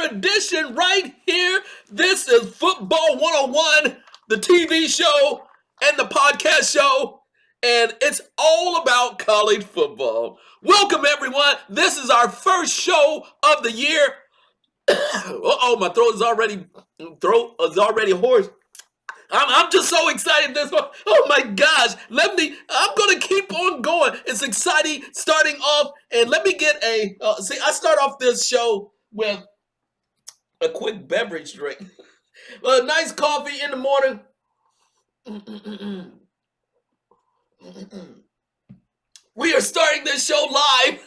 edition right here. This is Football 101, the TV show and the podcast show, and it's all about college football. Welcome, everyone. This is our first show of the year. My throat is already hoarse. I'm just so excited this one. Oh my gosh. I'm going to keep on going. It's exciting starting off. And let me get I start off this show with a quick beverage drink. A nice coffee in the morning. We are starting this show live.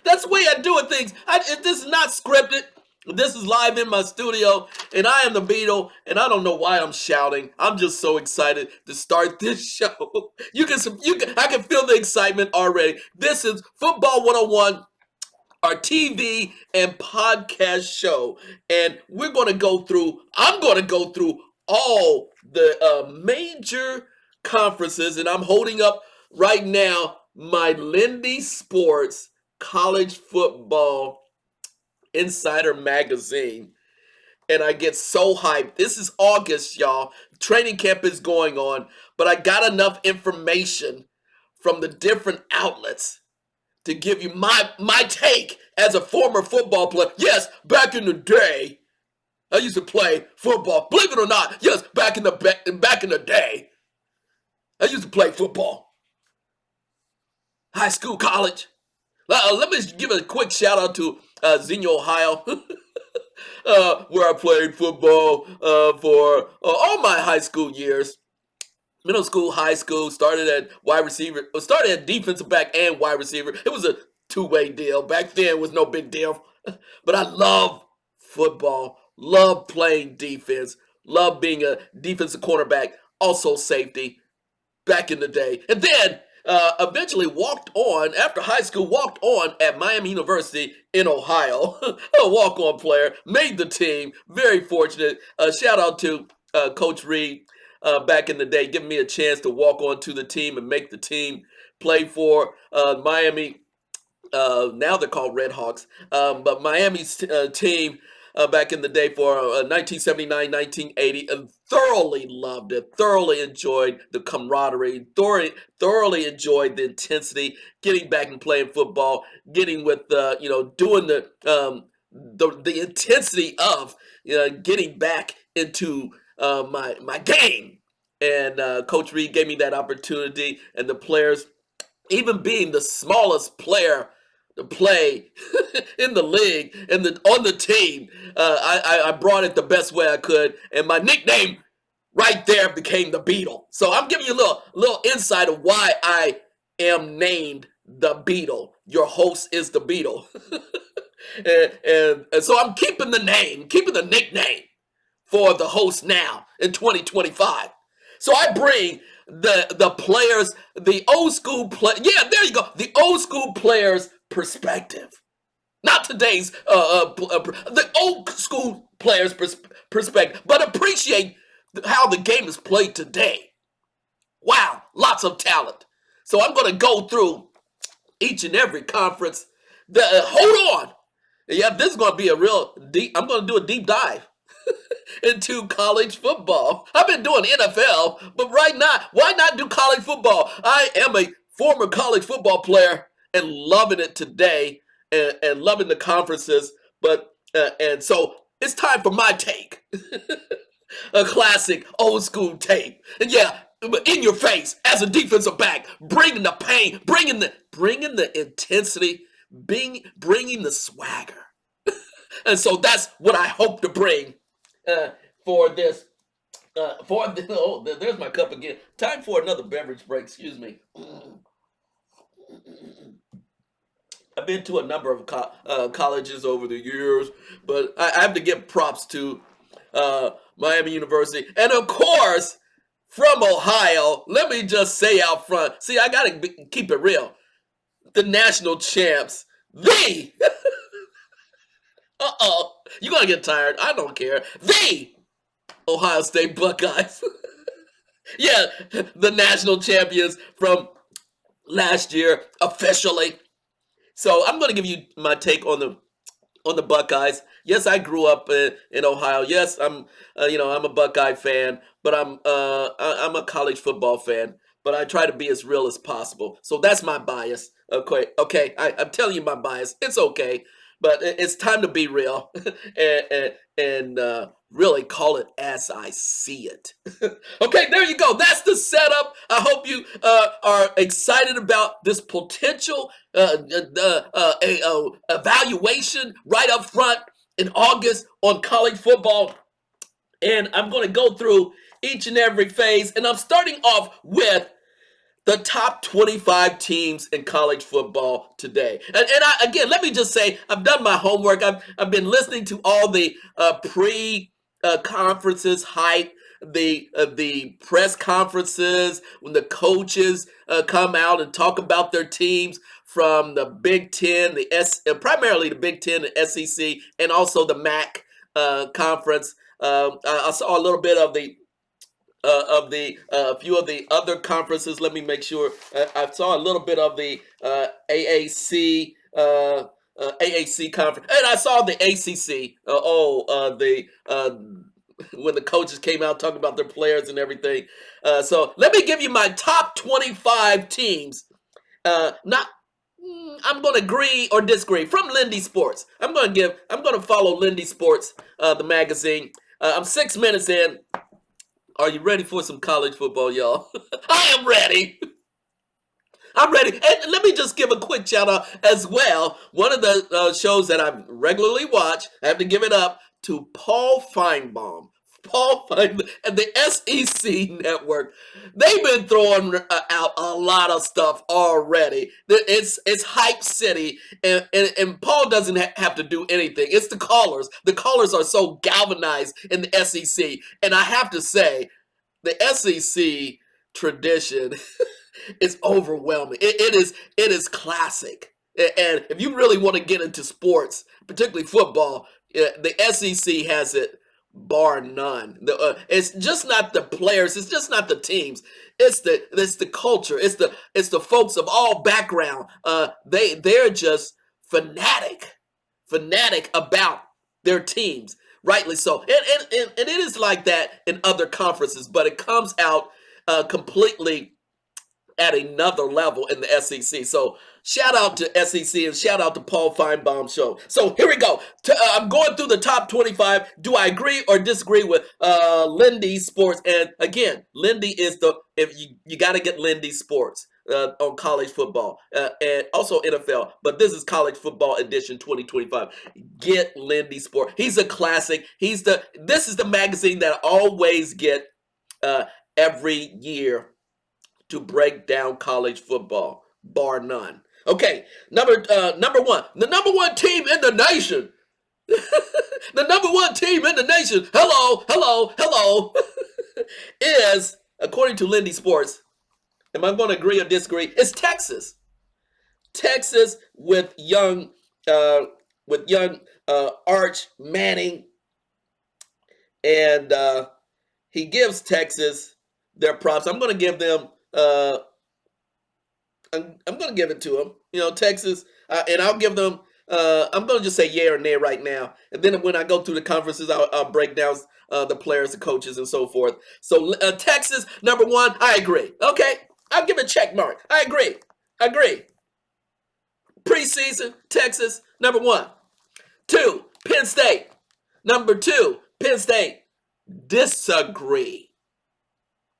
That's the way I do things. This is not scripted. This is live in my studio, and I am the Beetle, and I don't know why I'm shouting. I'm just so excited to start this show. I can feel the excitement already. This is Football 101, our TV and podcast show, and I'm going to go through all the major conferences, and I'm holding up right now my Lindy Sports College Football Insider Magazine, and I get so hyped. This is August, y'all. Training camp is going on, but I got enough information from the different outlets to give you my take as a former football player. Yes, back in the day, I used to play football. Believe it or not, yes, back in the day, I used to play football. High school, college. Let me give a quick shout out to Xenia, Ohio, where I played football for all my high school years. Middle school, high school, started at defensive back and wide receiver. It was a two-way deal. Back then, it was no big deal. But I love football, love playing defense, love being a defensive cornerback, also safety back in the day. And then eventually after high school, walked on at Miami University in Ohio. A walk-on player, made the team. Very fortunate. Shout out to Coach Reed back in the day, giving me a chance to walk onto the team and make the team. Play for Miami. Now they're called Red Hawks. But Miami's team back in the day for 1979, 1980, and thoroughly loved it, thoroughly enjoyed the camaraderie, thoroughly enjoyed the intensity, getting back and playing football, getting with doing the intensity of getting back into my game. And Coach Reed gave me that opportunity, and the players, even being the smallest player to play in the league and on the team, I brought it the best way I could, and my nickname right there became the Beetle. So I'm giving you a little insight of why I am named the Beetle. Your host is the Beetle. and so I'm keeping the nickname for the host now in 2025. So I bring the players, the old school play. Yeah, there you go. The old school players' perspective, not today's the old school players' perspective, but appreciate how the game is played today. Wow, lots of talent. So I'm going to go through each and every conference. Hold on. Yeah, this is going to be I'm going to do a deep dive into college football. I've been doing NFL, but why not do college football? I am a former college football player and loving it today and loving the conferences. And so it's time for my take. A classic old school tape. And yeah, in your face as a defensive back, bringing the pain, bringing the intensity, bringing the swagger. And so that's what I hope to bring for this. There's my cup again. Time for another beverage break. Excuse me. I've been to a number of colleges over the years, but I have to give props to Miami University, and of course, from Ohio. Let me just say out front. See, I gotta keep it real. The national champs, you're gonna get tired. I don't care. The Ohio State Buckeyes. Yeah, the national champions from last year officially. So I'm going to give you my take on the on the Buckeyes. Yes, I grew up in Ohio. Yes, I'm a Buckeye fan, but I'm a college football fan. But I try to be as real as possible. So that's my bias. Okay, okay. I'm telling you my bias. It's okay, but it's time to be real and really call it as I see it. Okay, there you go. That's the setup. I hope you are excited about this potential evaluation right up front in August on college football. And I'm going to go through each and every phase. And I'm starting off with the top 25 teams in college football today. Again, let me just say, I've done my homework. I've been listening to all the pre conferences hype, the press conferences when the coaches come out and talk about their teams from the Big Ten, primarily the Big Ten and SEC, and also the MAC conference. I saw a little bit of the few of the other conferences. Let me make sure. I saw a little bit of the AAC conference, and I saw the ACC. The when the coaches came out talking about their players and everything. So let me give you my top 25 teams. Not. I'm going to agree or disagree from Lindy Sports. I'm going to follow Lindy Sports, the magazine. I'm 6 minutes in. Are you ready for some college football, y'all? I am ready. I'm ready. And let me just give a quick shout out as well. One of the shows that I regularly watch, I have to give it up to Paul Feinbaum. Paul Feinbaum and the SEC network. They've been throwing out a lot of stuff already. It's hype city, and Paul doesn't have to do anything. It's the callers. The callers are so galvanized in the SEC. And I have to say, the SEC tradition is overwhelming. It is classic. And if you really want to get into sports, particularly football, the SEC has it bar none. It's just not the players. It's just not the teams. It's the culture. It's the folks of all background. They're just fanatic about their teams. Rightly so. And it is like that in other conferences, but it comes out completely at another level in the SEC. So shout out to SEC and shout out to Paul Feinbaum show. So here we go. I'm going through the top 25. Do I agree or disagree with Lindy Sports? And again, Lindy is if you got to get Lindy Sports. On college football and also NFL, but this is college football edition 2025. Get Lindy Sport. He's a classic. This is the magazine that I always get every year to break down college football, bar none. Okay, number one, the number one team in the nation. The number one team in the nation. Hello, is according to Lindy Sports. Am I going to agree or disagree? It's Texas. Texas with young Arch Manning, and he gives Texas their props. I'm going to give them. I'm going to give it to them. Texas, and I'll give them. I'm going to just say yay or nay right now, and then when I go through the conferences, I'll break down the players, the coaches, and so forth. So Texas, number one, I agree. Okay, I'll give it a check mark. I agree. Preseason, Texas, number one. Two, Penn State. Number two, Penn State. Disagree.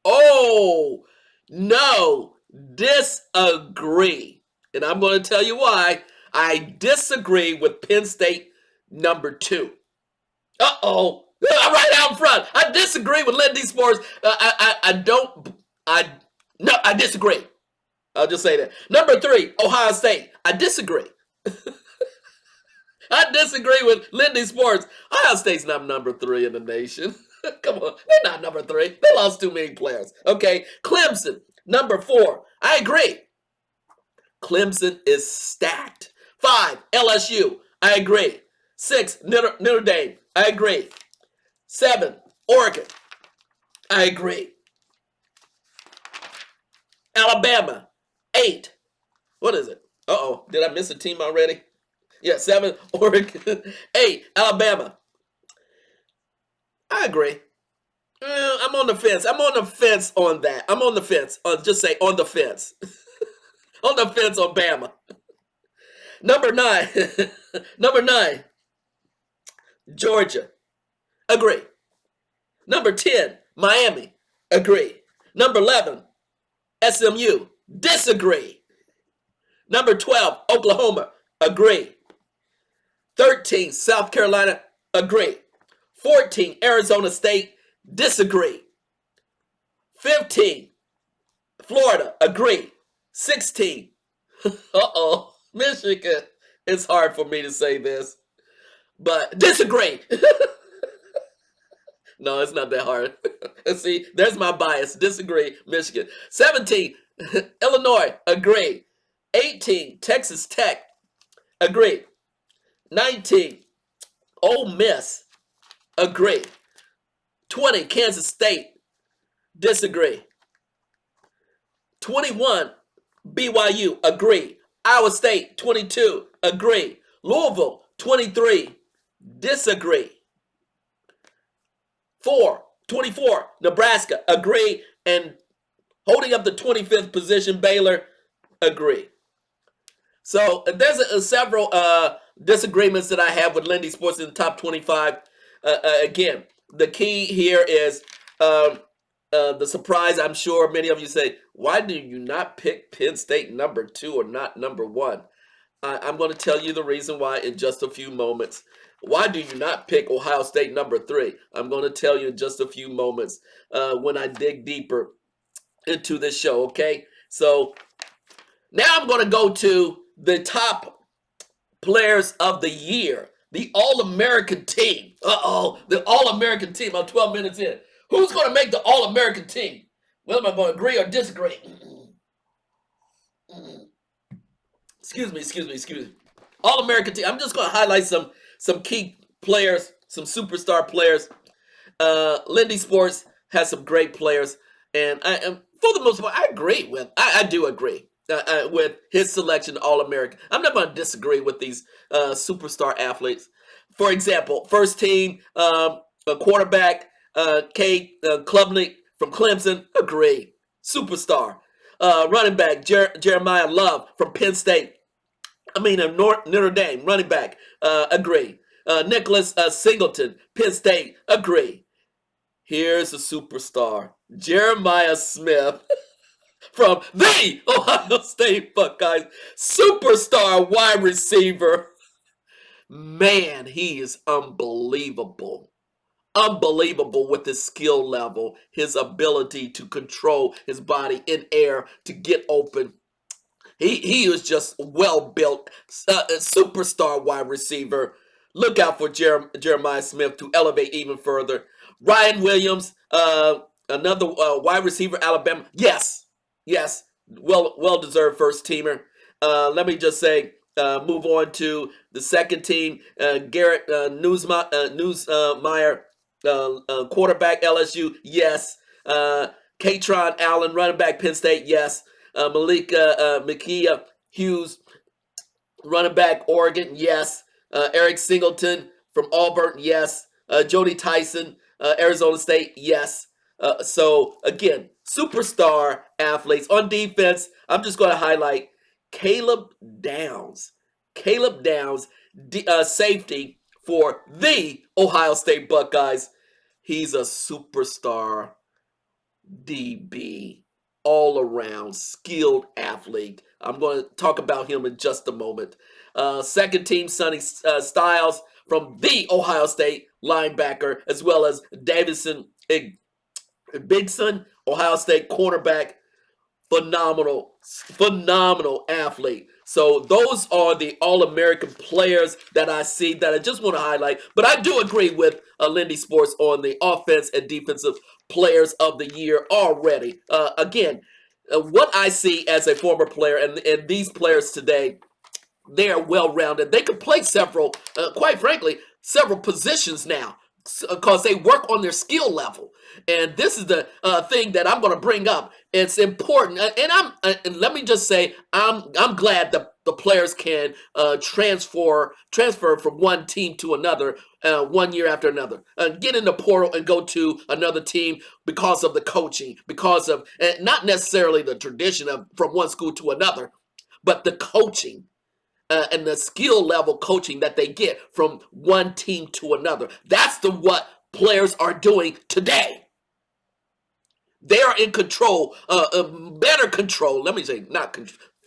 Oh, no, disagree. And I'm going to tell you why. I disagree with Penn State, number two. Uh-oh. Right out front. I disagree with Lindy Sports. I disagree. I'll just say that. Number three, Ohio State. I disagree. I disagree with Lindy Sports. Ohio State's not number three in the nation. Come on. They're not number three. They lost too many players. Okay. Clemson, number four. I agree. Clemson is stacked. 5, LSU. I agree. 6, Notre Dame. I agree. 7, Oregon. I agree. Alabama. 8. What is it? Uh-oh. Did I miss a team already? Yeah, 7, Oregon. 8, Alabama. I agree. I'm on the fence. I'm on the fence on that. I'm on the fence. Just say on the fence. On the fence on Bama. Number 9. Number 9, Georgia. Agree. Number 10, Miami. Agree. Number 11, SMU. Disagree. Number 12, Oklahoma. Agree. 13, South Carolina. Agree. 14, Arizona State. Disagree. 15, Florida. Agree. 16, Michigan. It's hard for me to say this, but disagree. No, it's not that hard. See, there's my bias. Disagree, Michigan. 17, Illinois. Agree. 18, Texas Tech. Agree. 19, Ole Miss. Agree. 20, Kansas State. Disagree. 21, BYU. Agree. Iowa State. 22. Agree. Louisville. 23. Disagree. 24, Nebraska. Agree. And holding up the 25th position, Baylor. Agree. So there's several disagreements that I have with Lindy Sports in the top 25. Again, the key here is the surprise. I'm sure many of you say, why do you not pick Penn State number 2 or not number 1? I'm going to tell you the reason why in just a few moments. Why do you not pick Ohio State number 3? I'm going to tell you in just a few moments when I dig deeper into this show, okay? So now I'm going to go to the top players of the year, the All-American team. The All-American team. I'm 12 minutes in. Who's going to make the All-American team? Well, am I going to agree or disagree? Excuse me. All-American team. I'm just going to highlight some key players, some superstar players. Lindy Sports has some great players, and for the most part, I agree with. I do agree with his selection, All-American. I'm not going to disagree with these superstar athletes. For example, first team quarterback Cade Klubnik from Clemson. Agree, superstar. Running back Jeremiah Love from Penn State. Notre Dame, running back. Agree. Nicholas Singleton, Penn State. Agree. Here's a superstar, Jeremiah Smith from the Ohio State Buckeyes. Superstar wide receiver. Man, he is unbelievable. Unbelievable with his skill level, his ability to control his body in air to get open. He was just well built, superstar wide receiver. Look out for Jeremiah Smith to elevate even further. Ryan Williams, another wide receiver, Alabama. Yes, well deserved first teamer. Let me just say, move on to the second team. Garrett Newsmeyer, quarterback LSU. Yes. Katron Allen, running back Penn State. Yes. Makia Hughes, running back Oregon. Yes. Eric Singleton from Auburn. Yes. Jody Tyson, Arizona State. Yes. So again, superstar athletes on defense. I'm just going to highlight Caleb Downs. Caleb Downs, safety for the Ohio State Buckeyes. He's a superstar DB, all around skilled athlete. I'm going to talk about him in just a moment. Second team, Sonny Styles from the Ohio State linebacker, as well as Davison Bigson, Ohio State cornerback. Phenomenal athlete. So those are the All-American players that I see that I just want to highlight. But I do agree with Lindy Sports on the offense and defensive players of the year already. Again, what I see as a former player and these players today, they are well-rounded. They can play several, quite frankly, several positions now. because they work on their skill level. And this is the thing that I'm going to bring up. It's important, and and let me just say, I'm glad that the players can transfer from one team to another, 1 year after another, get in the portal and go to another team because of the coaching, because of not necessarily the tradition of from one school to another, but the coaching and the skill level coaching that they get from one team to another. That's what players are doing today. They are in control, better control. Let me say, not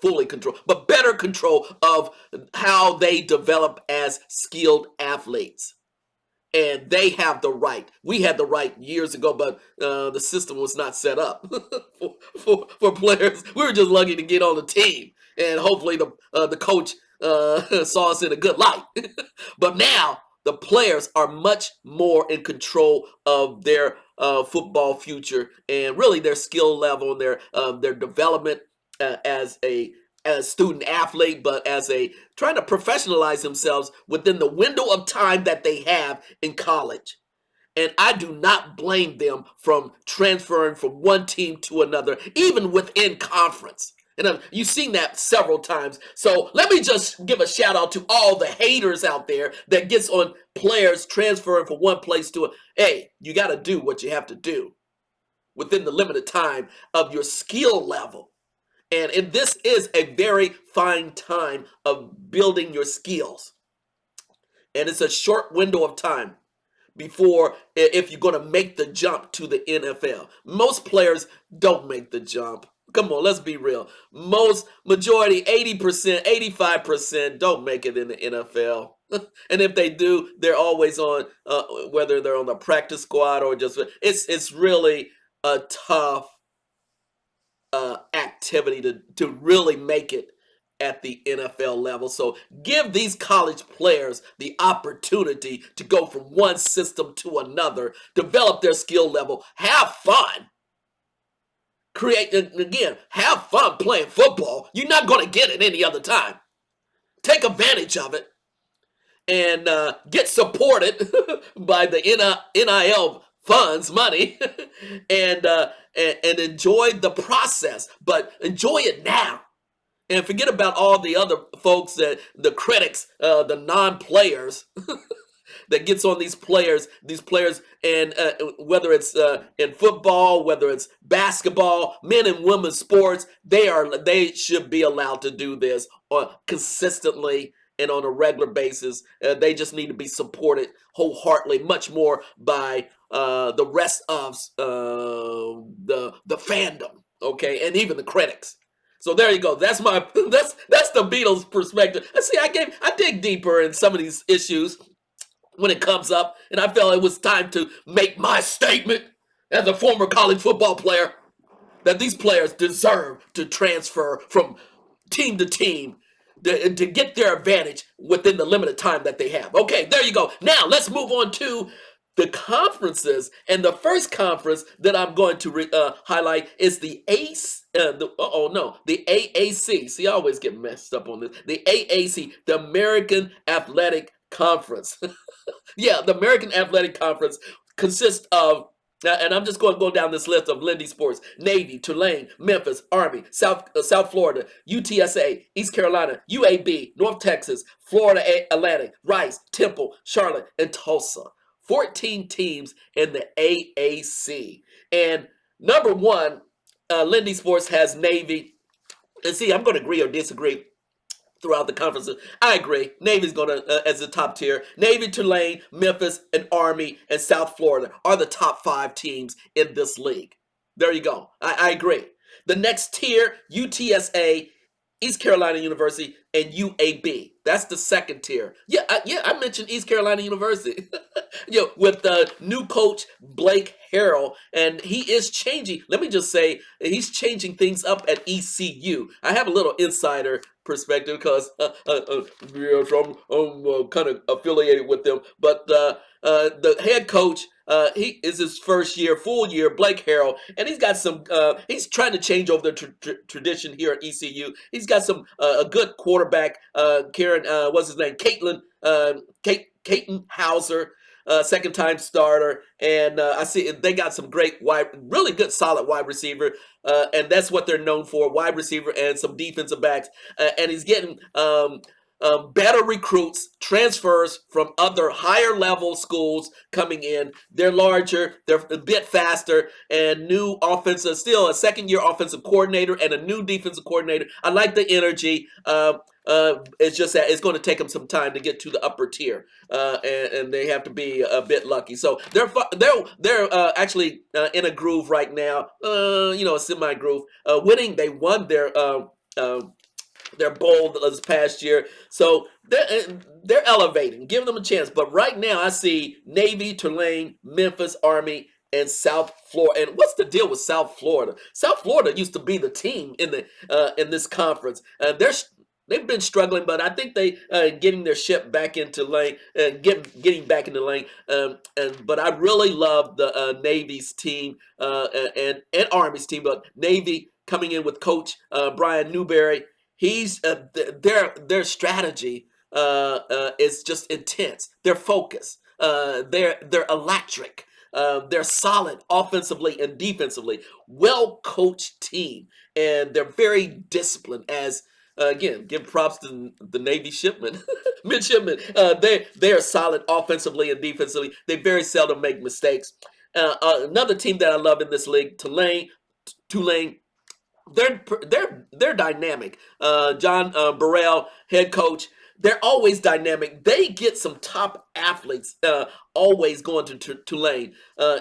fully control, but better control of how they develop as skilled athletes. And they have the right. We had the right years ago, but the system was not set up for players. We were just lucky to get on the team, and hopefully the coach saw us in a good light. But now the players are much more in control of their football future and really their skill level and their development as a student athlete, but as a trying to professionalize themselves within the window of time that they have in college. And I do not blame them from transferring from one team to another, even within conference. And you've seen that several times. So let me just give a shout out to all the haters out there that gets on players transferring from one place to a. Hey, you got to do what you have to do within the limited time of your skill level. And this is a very fine time of building your skills. And it's a short window of time before if you're going to make the jump to the NFL. Most players don't make the jump. Come on, let's be real. Majority, 80%, 85% don't make it in the NFL. And if they do, they're always on, whether they're on the practice squad or just, it's really a tough activity to really make it at the NFL level. So give these college players the opportunity to go from one system to another, develop their skill level, have fun. Have fun playing football. You're not going to get it any other time. Take advantage of it and get supported by the NIL funds, money, and enjoy the process, but enjoy it now. And forget about all the other folks, the critics, the non-players that gets on these players, and whether it's in football, whether it's basketball, men and women's sports, they should be allowed to do this consistently and on a regular basis. They just need to be supported wholeheartedly, much more by the rest of the fandom, okay, and even the critics. So there you go. That's the Beatles' perspective. See, I dig deeper in some of these issues when it comes up, and I felt it was time to make my statement as a former college football player that these players deserve to transfer from team to team to get their advantage within the limited time that they have. Okay, there you go. Now let's move on to the conferences, and the first conference that I'm going to highlight is the the AAC. See, I always get messed up on this. The AAC, the American Athletic Conference. Yeah, the American Athletic Conference consists of, and I'm just going to go down this list of Lindy Sports: Navy, Tulane, Memphis, Army, South Florida, UTSA, East Carolina, UAB, North Texas, Florida Atlantic, Rice, Temple, Charlotte, and Tulsa. 14 teams in the AAC. And number one, Lindy Sports has Navy. And see, I'm going to agree or disagree throughout the conferences. I agree. Navy's going to, as the top tier. Navy, Tulane, Memphis, and Army, and South Florida are the top 5 teams in this league. There you go. I agree. The next tier, UTSA, East Carolina University, and UAB. That's the second tier. Yeah, I mentioned East Carolina University. With the new coach, Blake Harrell, and he is changing. Let me just say, he's changing things up at ECU. I have a little insider perspective because yes, I'm kind of affiliated with them. But the head coach, he is his first year, full year, Blake Harrell, and he's got some. He's trying to change over the tradition here at ECU. He's got some a good quarterback, Karen. What's his name? Caitlin Hauser. second time starter, and I see they got some great really good, solid wide receiver, and that's what they're known for: wide receiver and some defensive backs. And he's getting better recruits, transfers from other higher level schools coming in. They're larger, they're a bit faster, and new offensive, still a second year offensive coordinator and a new defensive coordinator. I like the energy. It's just that it's going to take them some time to get to the upper tier, and they have to be a bit lucky. So they're actually in a groove right now. A semi groove. Winning, they won uh, their bowl this past year, so they're elevating, giving them a chance. But right now, I see Navy, Tulane, Memphis, Army, and South Florida. And what's the deal with South Florida? South Florida used to be the team in this conference. They've been struggling, but I think they getting their ship back into lane, getting back into lane. But I really love the Navy's team and Army's team, but Navy coming in with Coach Brian Newberry. He's their strategy is just intense. Their focus, they're electric. They're solid offensively and defensively. Well coached team, and they're very disciplined. As again, give props to the Navy shipmen, midshipmen. They are solid offensively and defensively. They very seldom make mistakes. Another team that I love in this league, Tulane, they're dynamic. John Burrell, head coach, they're always dynamic. They get some top athletes always going to Tulane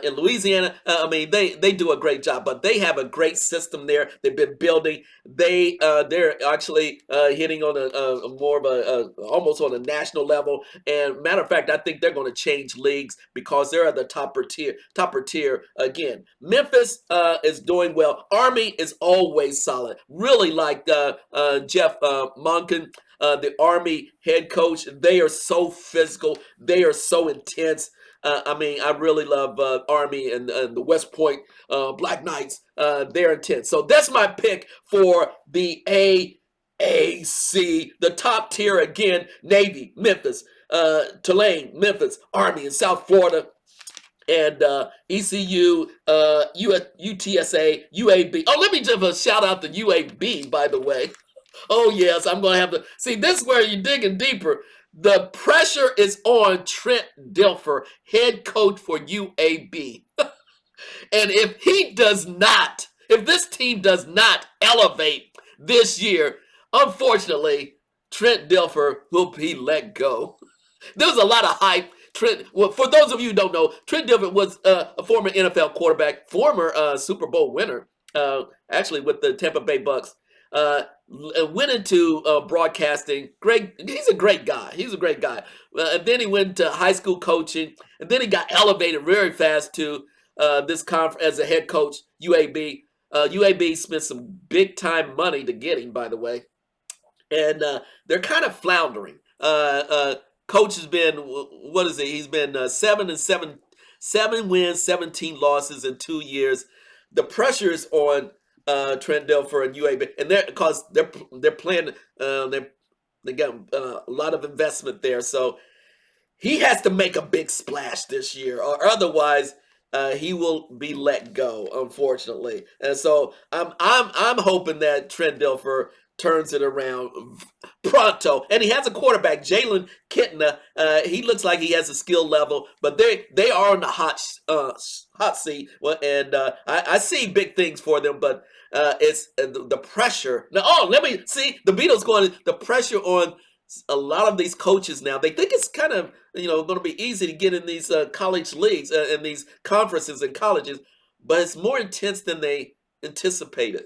in Louisiana. They do a great job, but they have a great system there. They've been building. They're actually hitting on a more of a almost on a national level. And matter of fact, I think they're going to change leagues because they're at the topper tier again. Memphis is doing well. Army is always solid. Really like Jeff Monken, the Army head coach. They are so physical. They are so intense. I really love Army and the West Point Black Knights. They're intense. So that's my pick for the AAC, the top tier again. Navy, Memphis, Tulane, Memphis, Army, and South Florida. And ECU, UTSA, UAB. Oh, let me give a shout out to UAB, by the way. Oh, yes, I'm going to have to. See, this is where you're digging deeper. The pressure is on Trent Dilfer, head coach for UAB. And if this team does not elevate this year, unfortunately, Trent Dilfer will be let go. There was a lot of hype. Well, for those of you who don't know, Trent Dilfer was a former NFL quarterback, former Super Bowl winner, actually with the Tampa Bay Bucks. Went into broadcasting. He's a great guy. And then he went to high school coaching, and then he got elevated very fast to this conference as a head coach, UAB. UAB spent some big time money to get him, by the way, and they're kind of floundering. Coach has been, what is it? He's been 7-7, 7 wins, 17 losses in 2 years. The pressure is on Trent Dilfer and UAB, and they're playing. They got a lot of investment there, so he has to make a big splash this year, or otherwise he will be let go, unfortunately. And so I'm hoping that Trent Dilfer turns it around pronto. And he has a quarterback, Jalen Kitna. He looks like he has a skill level, but they are on the hot seat. Well, and I see big things for them, but it's the pressure. Now, let me see the Beatles going. The pressure on a lot of these coaches now. They think it's kind of going to be easy to get in these college leagues and these conferences and colleges, but it's more intense than they anticipated.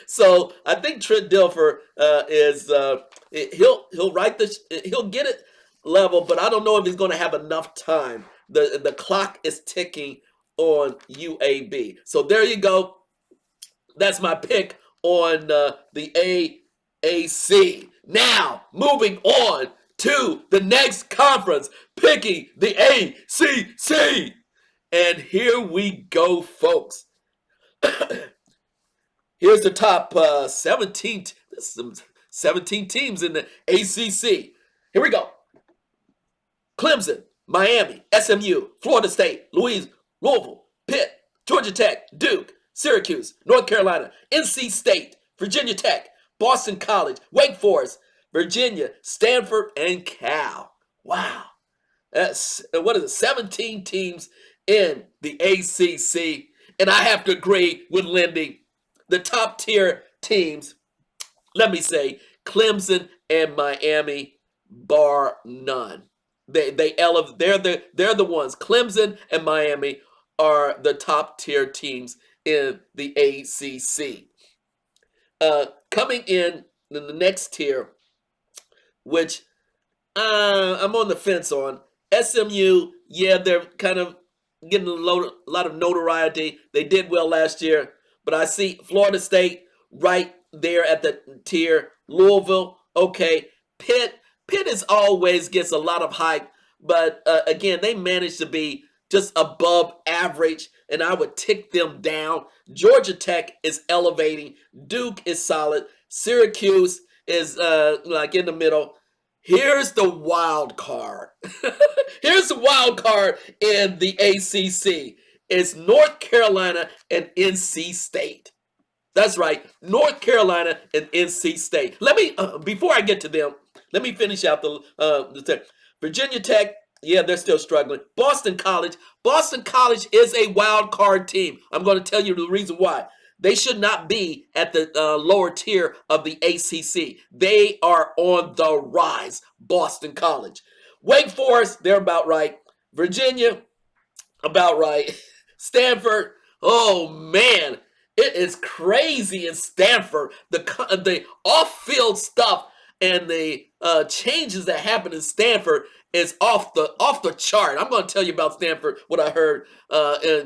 So I think Trent Dilfer he'll get it level, but I don't know if he's going to have enough time. The clock is ticking on UAB. So there you go. That's my pick on the AAC. Now moving on to the next conference, picking the ACC, and here we go, folks. Here's the top 17. There's some 17 teams in the ACC. Here we go. Clemson, Miami, SMU, Florida State, Louisville, Pitt, Georgia Tech, Duke, Syracuse, North Carolina, NC State, Virginia Tech, Boston College, Wake Forest, Virginia, Stanford, and Cal. Wow. That's, what is it, 17 teams in the ACC. And I have to agree with Lindy. The top tier teams, let me say, Clemson and Miami, bar none. They're the ones. Clemson and Miami are the top tier teams in the ACC. Coming in the next tier, which I'm on the fence on. SMU, yeah, they're kind of getting a lot of notoriety. They did well last year, but I see Florida State right there at the tier. Louisville, okay. Pitt is always gets a lot of hype, but again, they managed to be just above average, and I would tick them down. Georgia Tech is elevating. Duke is solid. Syracuse is like in the middle. Here's the wild card. Here's the wild card in the ACC. It's North Carolina and NC State. That's right, North Carolina and NC State. Let me, before I get to them, let me finish out the Tech. Virginia Tech, yeah, they're still struggling. Boston College is a wild card team. I'm going to tell you the reason why. They should not be at the lower tier of the ACC. They are on the rise, Boston College. Wake Forest, they're about right. Virginia, about right. Stanford, oh man, it is crazy in Stanford. The off-field stuff and the changes that happen in Stanford is off the chart. I'm going to tell you about Stanford, what I heard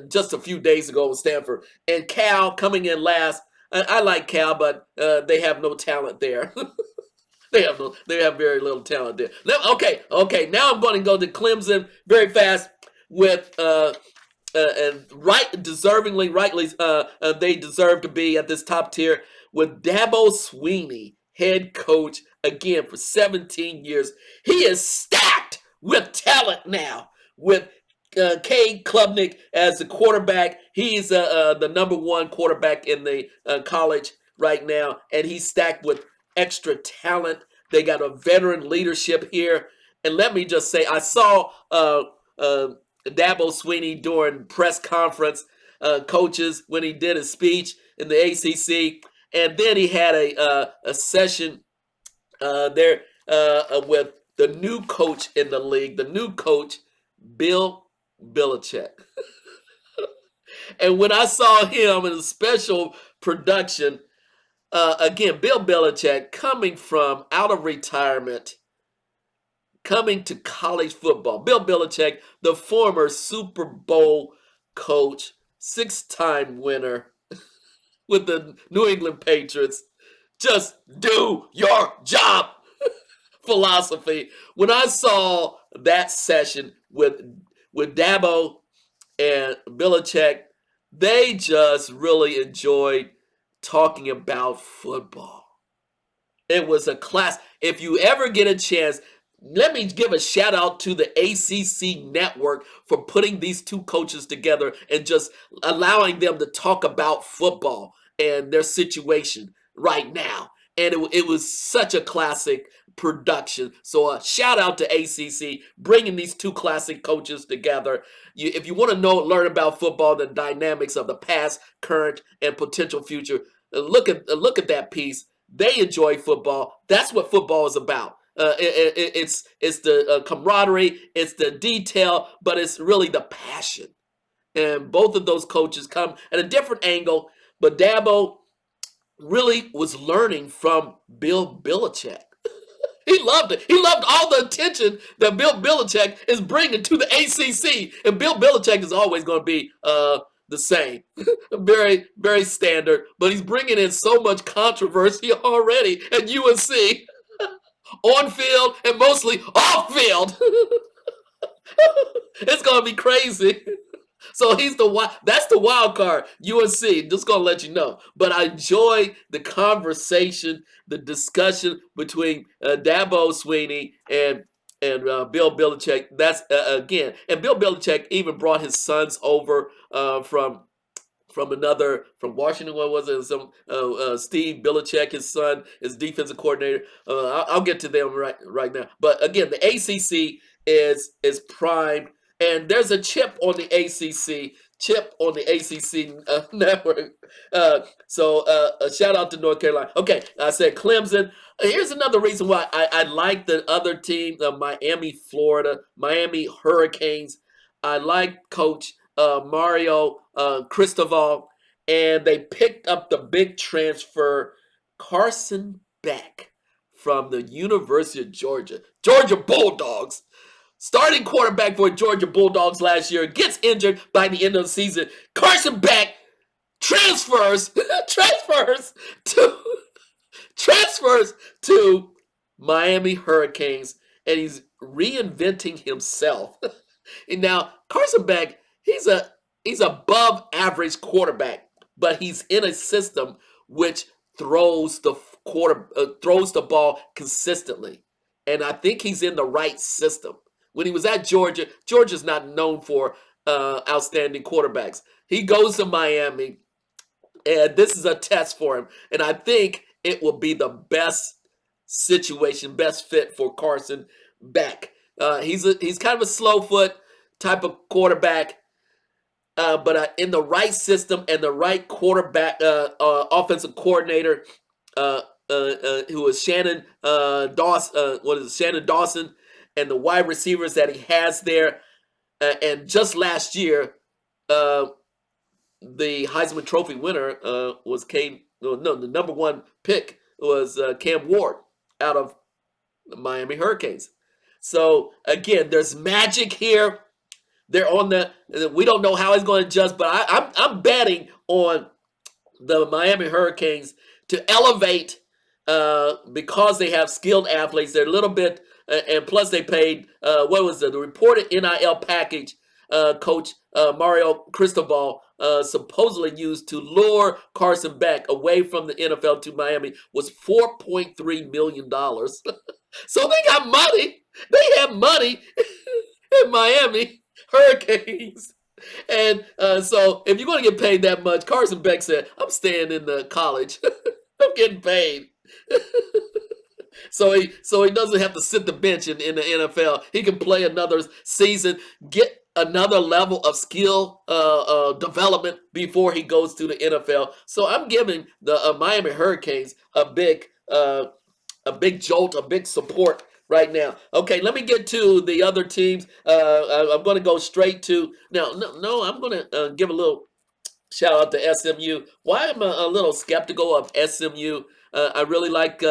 just a few days ago with Stanford. And Cal coming in last. I like Cal, but they have no talent there. They have very little talent there. Okay. Now I'm going to go to Clemson very fast with and rightly, they deserve to be at this top tier with Dabo Swinney, head coach again for 17 years. He is stacked with talent now. With Cade Klubnik as the quarterback, he's the number one quarterback in the college right now, and he's stacked with extra talent. They got a veteran leadership here, and let me just say, I saw Dabo Swinney during press conference coaches when he did his speech in the ACC, and then he had a session there with the new coach in the league, the new coach, Bill Belichick. And when I saw him in a special production, again, Bill Belichick coming from out of retirement, coming to college football. Bill Belichick, the former Super Bowl coach, 6-time winner with the New England Patriots. Just do your job philosophy. When I saw that session with Dabo and Belichick, they just really enjoyed talking about football. It was a class. If you ever get a chance, let me give a shout out to the ACC network for putting these two coaches together and just allowing them to talk about football and their situation right now. And it was such a classic production. So a shout out to ACC bringing these two classic coaches together. If you want to learn about football, the dynamics of the past, current, and potential future, look at that piece. They enjoy football. That's what football is about. It's the camaraderie, it's the detail, but it's really the passion. And both of those coaches come at a different angle, but Dabo really was learning from Bill Belichick. He loved it. He loved all the attention that Bill Belichick is bringing to the ACC. And Bill Belichick is always going to be the same. Very, very standard. But he's bringing in so much controversy already at UNC. On field and mostly off field. It's going to be crazy. So that's the wild card. UNC, just gonna let you know. But I enjoy the conversation, the discussion between Dabo Swinney and and Bill Belichick. That's again, and Bill Belichick even brought his sons over from Washington. What was it? Some Steve Belichick, his son, his defensive coordinator. I'll get to them right now. But again, the ACC is primed, and there's a chip on the ACC network. So a shout out to North Carolina. Okay, I said Clemson. Here's another reason why I like the other team, Miami, Florida, Miami Hurricanes. I like Coach Mario Cristobal, and they picked up the big transfer, Carson Beck from the University of Georgia Bulldogs. Starting quarterback for Georgia Bulldogs last year, gets injured by the end of the season. Carson Beck transfers to transfers to Miami Hurricanes, and he's reinventing himself. And now Carson Beck, he's above average quarterback, but he's in a system which throws the ball consistently, and I think he's in the right system. When he was at Georgia, Georgia's not known for outstanding quarterbacks. He goes to Miami, and this is a test for him, and I think it will be the best situation, best fit for Carson Beck. He's kind of a slow foot type of quarterback, but in the right system and the right quarterback, offensive coordinator, who is Shannon Dawson. What is it, Shannon Dawson, and the wide receivers that he has there. And just last year, the Heisman Trophy winner was the number one pick was Cam Ward out of the Miami Hurricanes. So again, there's magic here. They're on we don't know how he's going to adjust, but I'm betting on the Miami Hurricanes to elevate because they have skilled athletes. They're a little bit, and plus they paid, what was the reported NIL package Coach Mario Cristobal supposedly used to lure Carson Beck away from the NFL to Miami was $4.3 million. So they got money. They have money in Miami Hurricanes. And so if you're going to get paid that much, Carson Beck said, I'm staying in the college. I'm getting paid. So he doesn't have to sit the bench in the NFL. He can play another season, get another level of skill development before he goes to the NFL. So I'm giving the Miami Hurricanes a big jolt, a big support right now. Okay, let me get to the other teams. I'm going to go straight to now. No, I'm going to give a little shout out to SMU. Why am I a little skeptical of SMU? I really like,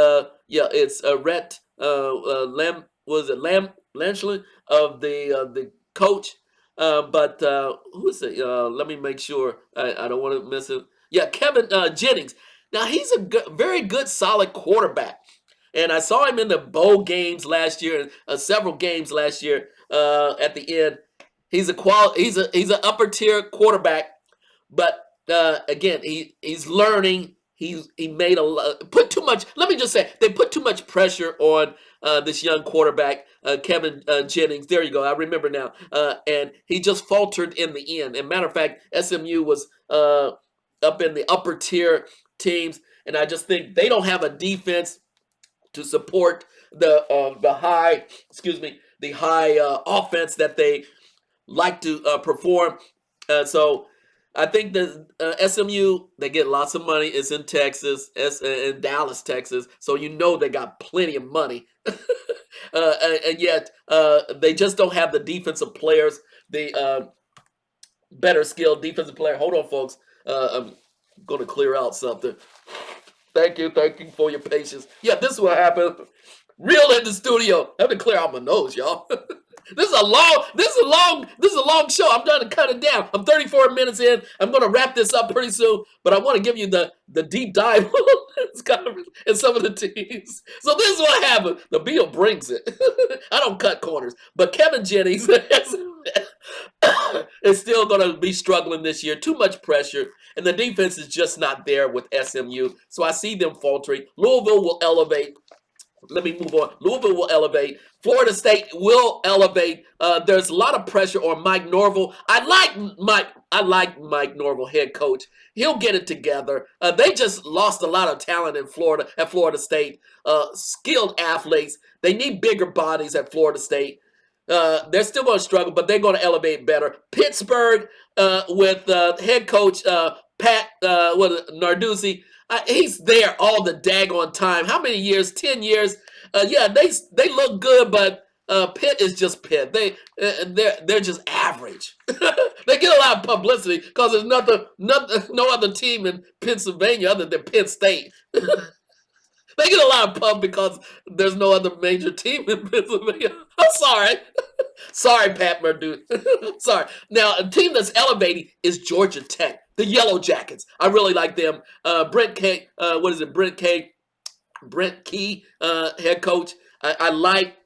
it's Rhett Lam. Was it Lanchlin of the coach? But who is it? Let me make sure I don't want to miss it. Yeah, Kevin Jennings. Now he's a very good, solid quarterback. And I saw him in the bowl games last year, several games last year. At the end, he's an upper tier quarterback, but again, he's learning. He made put too much. Let me just say, they put too much pressure on this young quarterback, Kevin Jennings. There you go. I remember now. And he just faltered in the end. And matter of fact, SMU was up in the upper tier teams, and I just think they don't have a defense to support the high offense that they like to perform. So I think that SMU, they get lots of money. It's in Texas, in Dallas, Texas. So you know they got plenty of money. And yet they just don't have the defensive players, the better skilled defensive player. Hold on, folks. I'm going to clear out something. Thank you for your patience. Yeah, this is what happened. Real in the studio. I have to clear out my nose, y'all. This is a long show. I'm trying to cut it down. I'm 34 minutes in. I'm going to wrap this up pretty soon, but I want to give you the deep dive in some of the teams. So this is what happened. The Beetle brings it. I don't cut corners, but Kevin Jennings is still going to be struggling this year. Too much pressure, and the defense is just not there with SMU. So I see them faltering. Louisville will elevate. Let me move on. Louisville will elevate. Florida State will elevate. There's a lot of pressure on Mike Norvell. I like Mike. I like Mike Norvell, head coach. He'll get it together. They just lost a lot of talent in Florida at Florida State. Skilled athletes. They need bigger bodies at Florida State. They're still going to struggle, but they're going to elevate better. Pittsburgh with head coach Pat Narduzzi. He's there all the daggone time. How many years? 10 years. Yeah, they look good, but Pitt is just Pitt. They're just average. They get a lot of publicity because there's no other team in Pennsylvania other than Penn State. They get a lot of pub because there's no other major team in Pennsylvania. I'm sorry. Sorry, Pat Murdu. Sorry. Now, a team that's elevating is Georgia Tech, the Yellow Jackets. I really like them. Brent Key, head coach. I like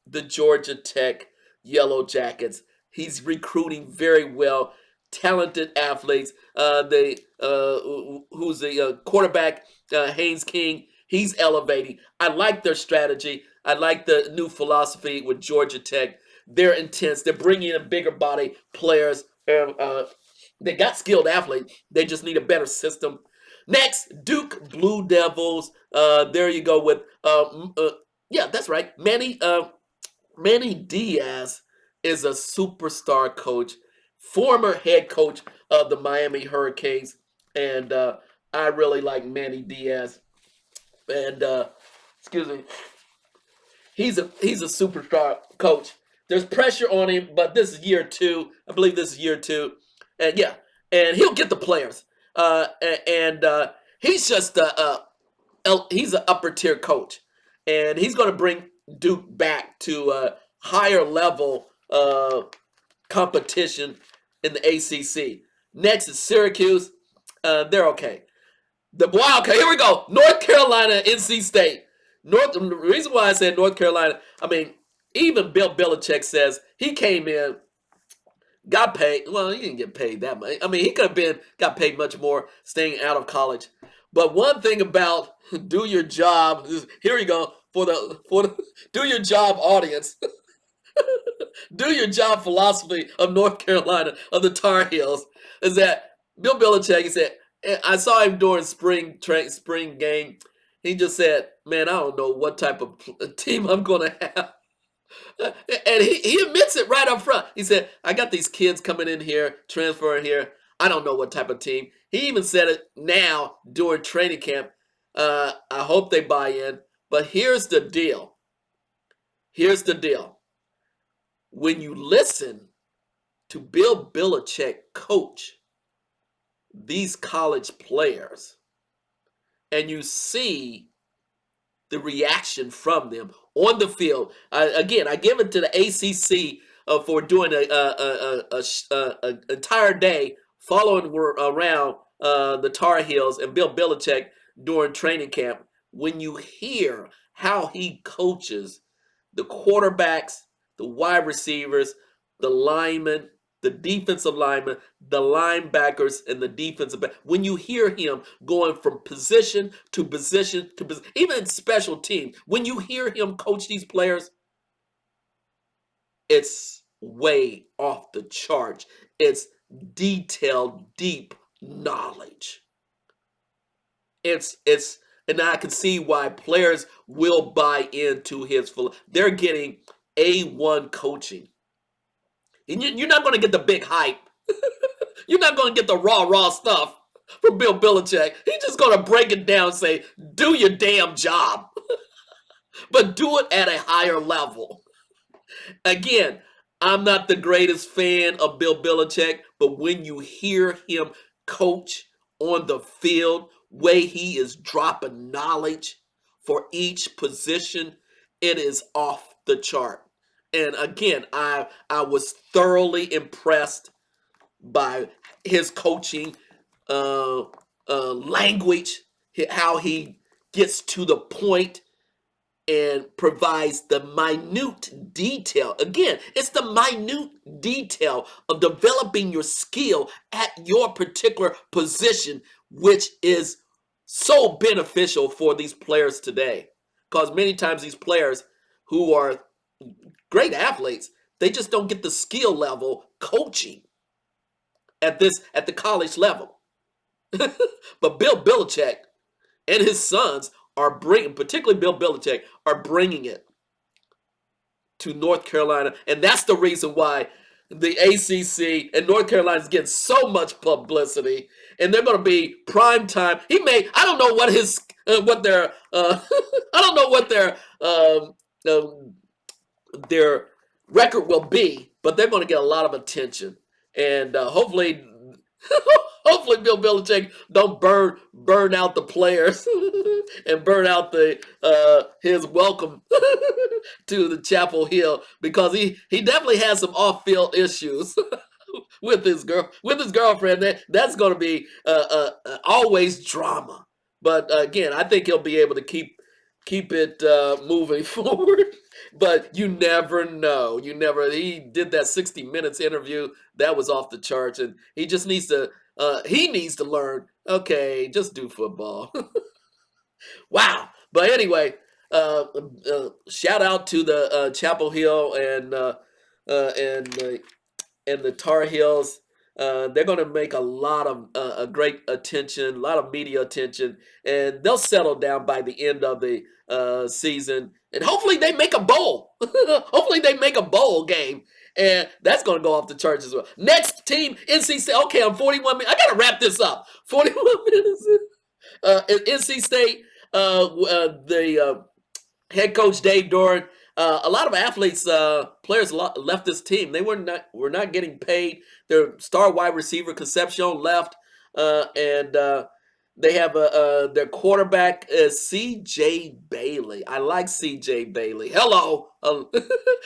the Georgia Tech Yellow Jackets. He's recruiting very well, talented athletes. Who's the quarterback, Haynes King. He's elevating. I like their strategy. I like the new philosophy with Georgia Tech. They're intense. They're bringing in bigger body players. They got skilled athletes. They just need a better system. Next, Duke Blue Devils. There you go with, yeah, that's right. Manny Diaz is a superstar coach, former head coach of the Miami Hurricanes. And I really like Manny Diaz. And excuse me, he's a superstar coach. There's pressure on him, but this is year 2. I believe this is year 2, and yeah, and he'll get the players. And he's just he's an upper tier coach, and he's going to bring Duke back to a higher level competition in the ACC. Next is Syracuse. They're okay. The Wildcat. Here we go. North Carolina, NC State. The reason why I said North Carolina, I mean, even Bill Belichick says he came in, got paid. Well, he didn't get paid that much. I mean, he could have got paid much more staying out of college. But one thing about do your job. Here we go for the do your job audience. Do your job philosophy of North Carolina, of the Tar Heels, is that Bill Belichick, he said, I saw him during spring game. He just said, man, I don't know what type of team I'm going to have. And he admits it right up front. He said, I got these kids coming in here, transferring here. I don't know what type of team. He even said it now during training camp. I hope they buy in. But here's the deal. Here's the deal. When you listen to Bill Belichick coach these college players and you see the reaction from them on the field, again, I give it to the ACC for doing an entire day following around the Tar Heels and Bill Belichick during training camp. When you hear how he coaches the quarterbacks, the wide receivers, the linemen, the defensive linemen, the linebackers, and the defensive back. When you hear him going from position to position to position, even in special teams, when you hear him coach these players, it's way off the charts. It's detailed, deep knowledge. And I can see why players will buy into his full. They're getting A1 coaching. And you're not going to get the big hype. You're not going to get the raw stuff from Bill Belichick. He's just going to break it down and say, do your damn job. But do it at a higher level. Again, I'm not the greatest fan of Bill Belichick, but when you hear him coach on the field, way he is dropping knowledge for each position, it is off the chart. And again, I was thoroughly impressed by his coaching language, how he gets to the point and provides the minute detail. Again, it's the minute detail of developing your skill at your particular position, which is so beneficial for these players today. because many times these players who are great athletes, they just don't get the skill level coaching at the college level. But Bill Belichick and his sons are bringing, particularly Bill Belichick, are bringing it to North Carolina, and that's the reason why the ACC and North Carolina is getting so much publicity, and they're going to be prime time. I don't know what what their, I don't know what um, their record will be, but they're going to get a lot of attention, and hopefully, hopefully Bill Belichick don't burn out the players and burn out the his welcome to the Chapel Hill, because he definitely has some off field issues with his girlfriend. That's going to be always drama. But again, I think he'll be able to keep it moving forward. But you never know. He did that 60 Minutes interview that was off the charts, and he just needs to learn. Okay, just do football. Wow. But anyway, shout out to the Chapel Hill and the Tar Heels. They're going to make a lot of a great attention, a lot of media attention, and they'll settle down by the end of the season. And hopefully they make a bowl. Hopefully they make a bowl game. And that's going to go off the charts as well. Next team, NC State. Okay, I'm 41 minutes. I got to wrap this up. 41 minutes. NC State, the head coach Dave Doran. A lot of athletes, players left this team. They were not getting paid. Their star wide receiver Concepcion left, and they have their quarterback is C.J. Bailey. I like C.J. Bailey. Hello,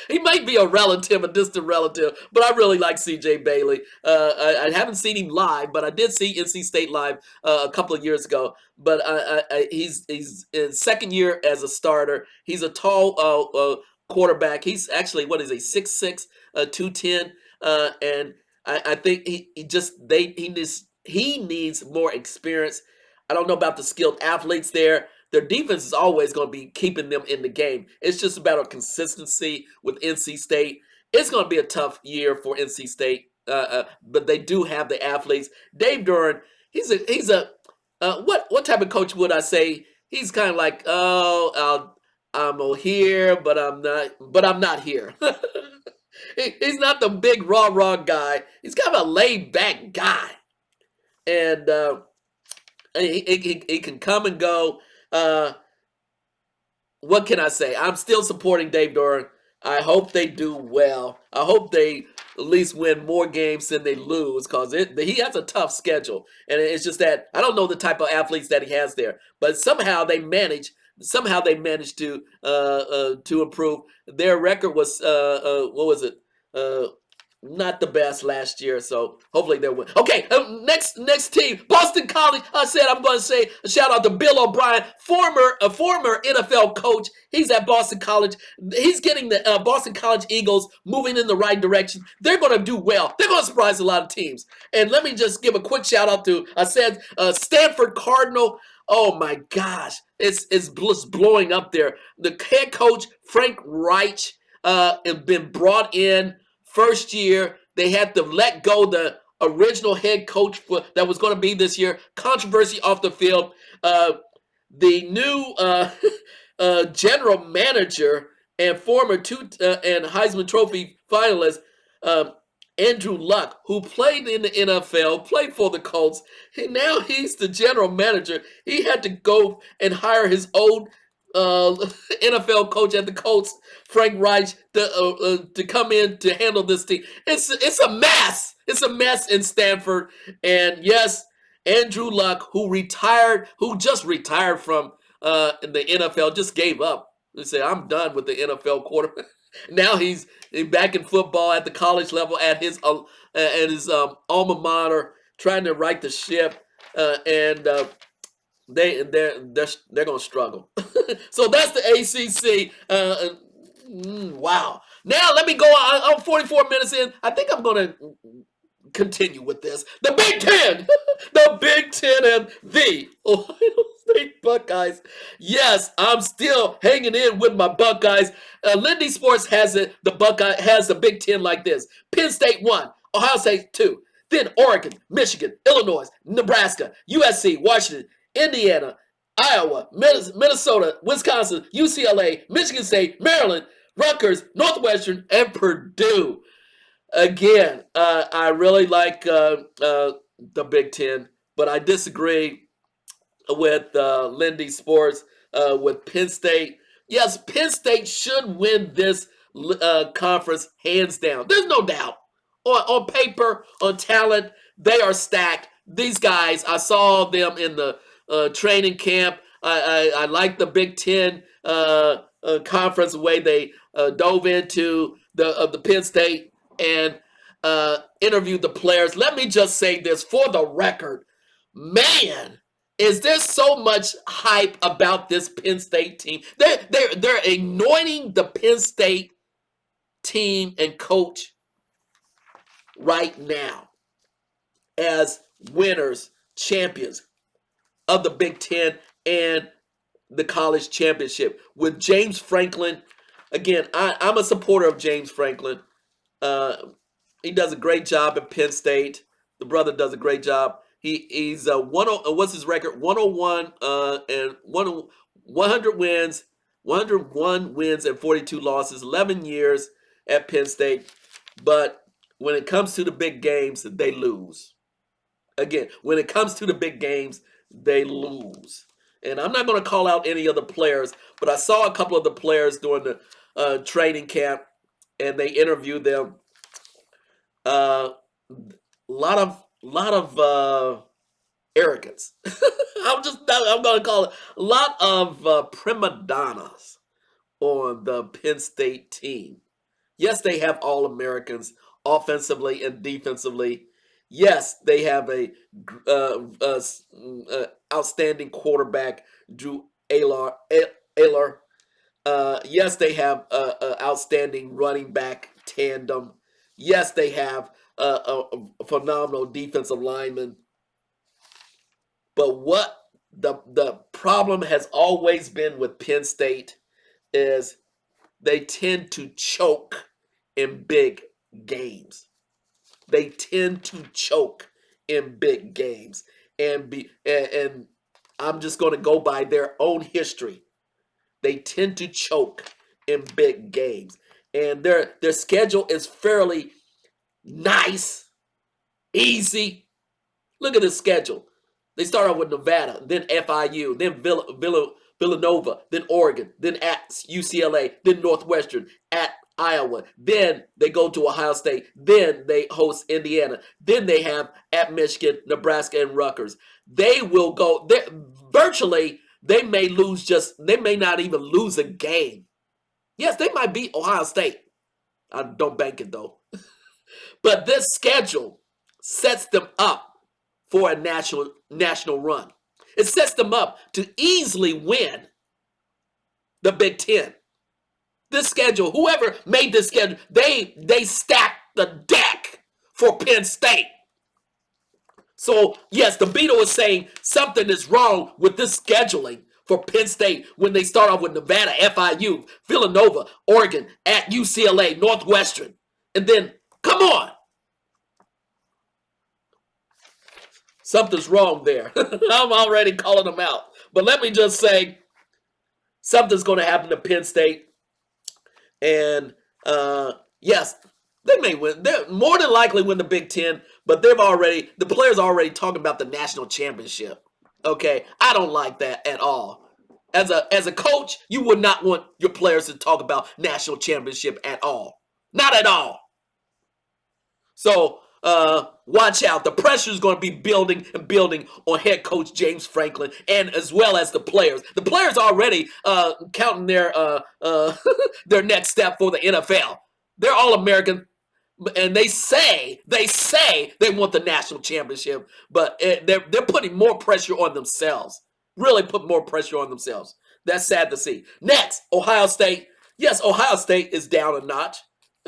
he might be a relative, a distant relative, but I really like C.J. Bailey. I haven't seen him live, but I did see NC State live a couple of years ago. But he's in second year as a starter. He's a tall quarterback. He's actually, what is he, 6'6", 210, and I think he needs more experience. I don't know about the skilled athletes there. Their defense is always going to be keeping them in the game. It's just about a consistency with NC State. It's going to be a tough year for NC State, but they do have the athletes. Dave Doran, he's a what type of coach would I say? He's kind of like, I'm here, but I'm not here. He's not the big raw guy. He's kind of a laid back guy, and he can come and go. What can I say? I'm still supporting Dave Doran. I hope they do well. I hope they at least win more games than they lose, because he has a tough schedule. And it's just that I don't know the type of athletes that he has there. But somehow they managed to improve. Their record was, what was it? Not the best last year, so hopefully they'll win. Okay, next team, Boston College. I said I'm going to say a shout out to Bill O'Brien, a former NFL coach. He's at Boston College. He's getting the Boston College Eagles moving in the right direction. They're going to do well. They're going to surprise a lot of teams. And let me just give a quick shout out to Stanford Cardinal. Oh my gosh, it's blowing up there. The head coach Frank Reich has been brought in. First year, they had to let go the original head coach that was going to be this year. Controversy off the field. The new general manager and former and Heisman Trophy finalist Andrew Luck, who played in the NFL, played for the Colts. Now he's the general manager. He had to go and hire his old NFL coach at the Colts, Frank Reich, to come in to handle this team. It's a mess. It's a mess in Stanford. And yes, Andrew Luck, who just retired from the NFL, just gave up. He said, I'm done with the NFL quarterback. Now he's back in football at the college level at his alma mater, trying to right the ship, and they're going to struggle. So that's the ACC. Wow. Now let me go on. I'm 44 minutes in. I think I'm going to continue with this. The Big Ten, the Big Ten, and the Ohio State Buckeyes. Yes, I'm still hanging in with my Buckeyes. Lindy Sports has it. The Buckeye has the Big Ten like this: Penn State 1, Ohio State 2, then Oregon, Michigan, Illinois, Nebraska, USC, Washington, Indiana, Iowa, Minnesota, Wisconsin, UCLA, Michigan State, Maryland, Rutgers, Northwestern, and Purdue. Again, I really like the Big Ten, but I disagree with Lindy Sports with Penn State. Yes, Penn State should win this conference hands down. There's no doubt. On paper, on talent, they are stacked. These guys, I saw them in the training camp. I like the Big Ten conference, the way they dove into the Penn State and interviewed the players. Let me just say this for the record. Man, is there so much hype about this Penn State team? They're anointing the Penn State team and coach right now as winners, champions of the Big Ten and the college championship. With James Franklin, again, I'm a supporter of James Franklin. He does a great job at Penn State. The brother does a great job. He's what's his record? 101 and 100 wins, 101 wins and 42 losses. 11 years at Penn State, but when it comes to the big games, they lose. Again, when it comes to the big games, they lose. And I'm not going to call out any other players, but I saw a couple of the players during the training camp, and they interviewed them. Lot of arrogance. I'm going to call it a lot of prima donnas on the Penn State team. Yes, they have All-Americans offensively and defensively. Yes, they have a outstanding quarterback, Drew Ayler. Yes, they have a outstanding running back tandem. Yes, they have a phenomenal defensive lineman. But what the problem has always been with Penn State is they tend to choke in big games. They tend to choke in big games, and I'm just going to go by their own history. They tend to choke in big games, and their schedule is fairly nice, easy. Look at the schedule. They start off with Nevada, then FIU, then Villanova, then Oregon, then at UCLA, then Northwestern, at Iowa, then they go to Ohio State, then they host Indiana, then they have at Michigan, Nebraska, and Rutgers. They will go virtually. They may not even lose a game. Yes, they might beat Ohio State. I don't bank it though. But this schedule sets them up for a national run. It sets them up to easily win the Big Ten. This schedule, whoever made this schedule, they stacked the deck for Penn State. So, yes, the Beetle is saying something is wrong with this scheduling for Penn State when they start off with Nevada, FIU, Villanova, Oregon, at UCLA, Northwestern. And then, come on. Something's wrong there. I'm already calling them out. But let me just say, something's going to happen to Penn State. And yes, they may win. They're more than likely win the Big Ten, but the players are already talking about the national championship. Okay, I don't like that at all. As a coach, you would not want your players to talk about national championship at all. Not at all. So watch out. The pressure is going to be building and building on head coach James Franklin, and as well as the players. The players are already counting their their next step for the NFL. They're all American, and they say they want the national championship, but they're putting more pressure on themselves. Really put more pressure on themselves. That's sad to see. Next, Ohio State. Yes, Ohio State is down a notch,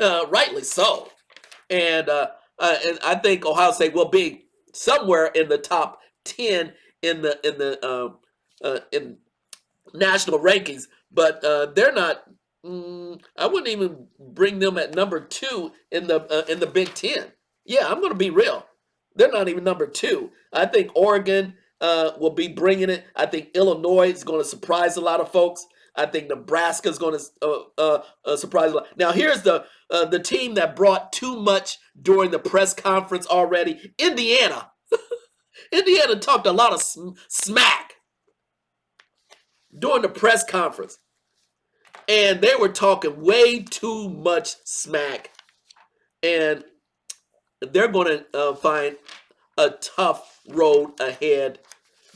rightly so, and And I think Ohio State will be somewhere in the top 10 in national rankings, but they're not. I wouldn't even bring them at number two in the Big Ten. Yeah, I'm going to be real. They're not even number two. I think Oregon will be bringing it. I think Illinois is going to surprise a lot of folks. I think Nebraska is going to surprise a lot. Now, here's the team that brought too much during the press conference already. Indiana. Indiana talked a lot of smack during the press conference, and they were talking way too much smack, and they're going to find a tough road ahead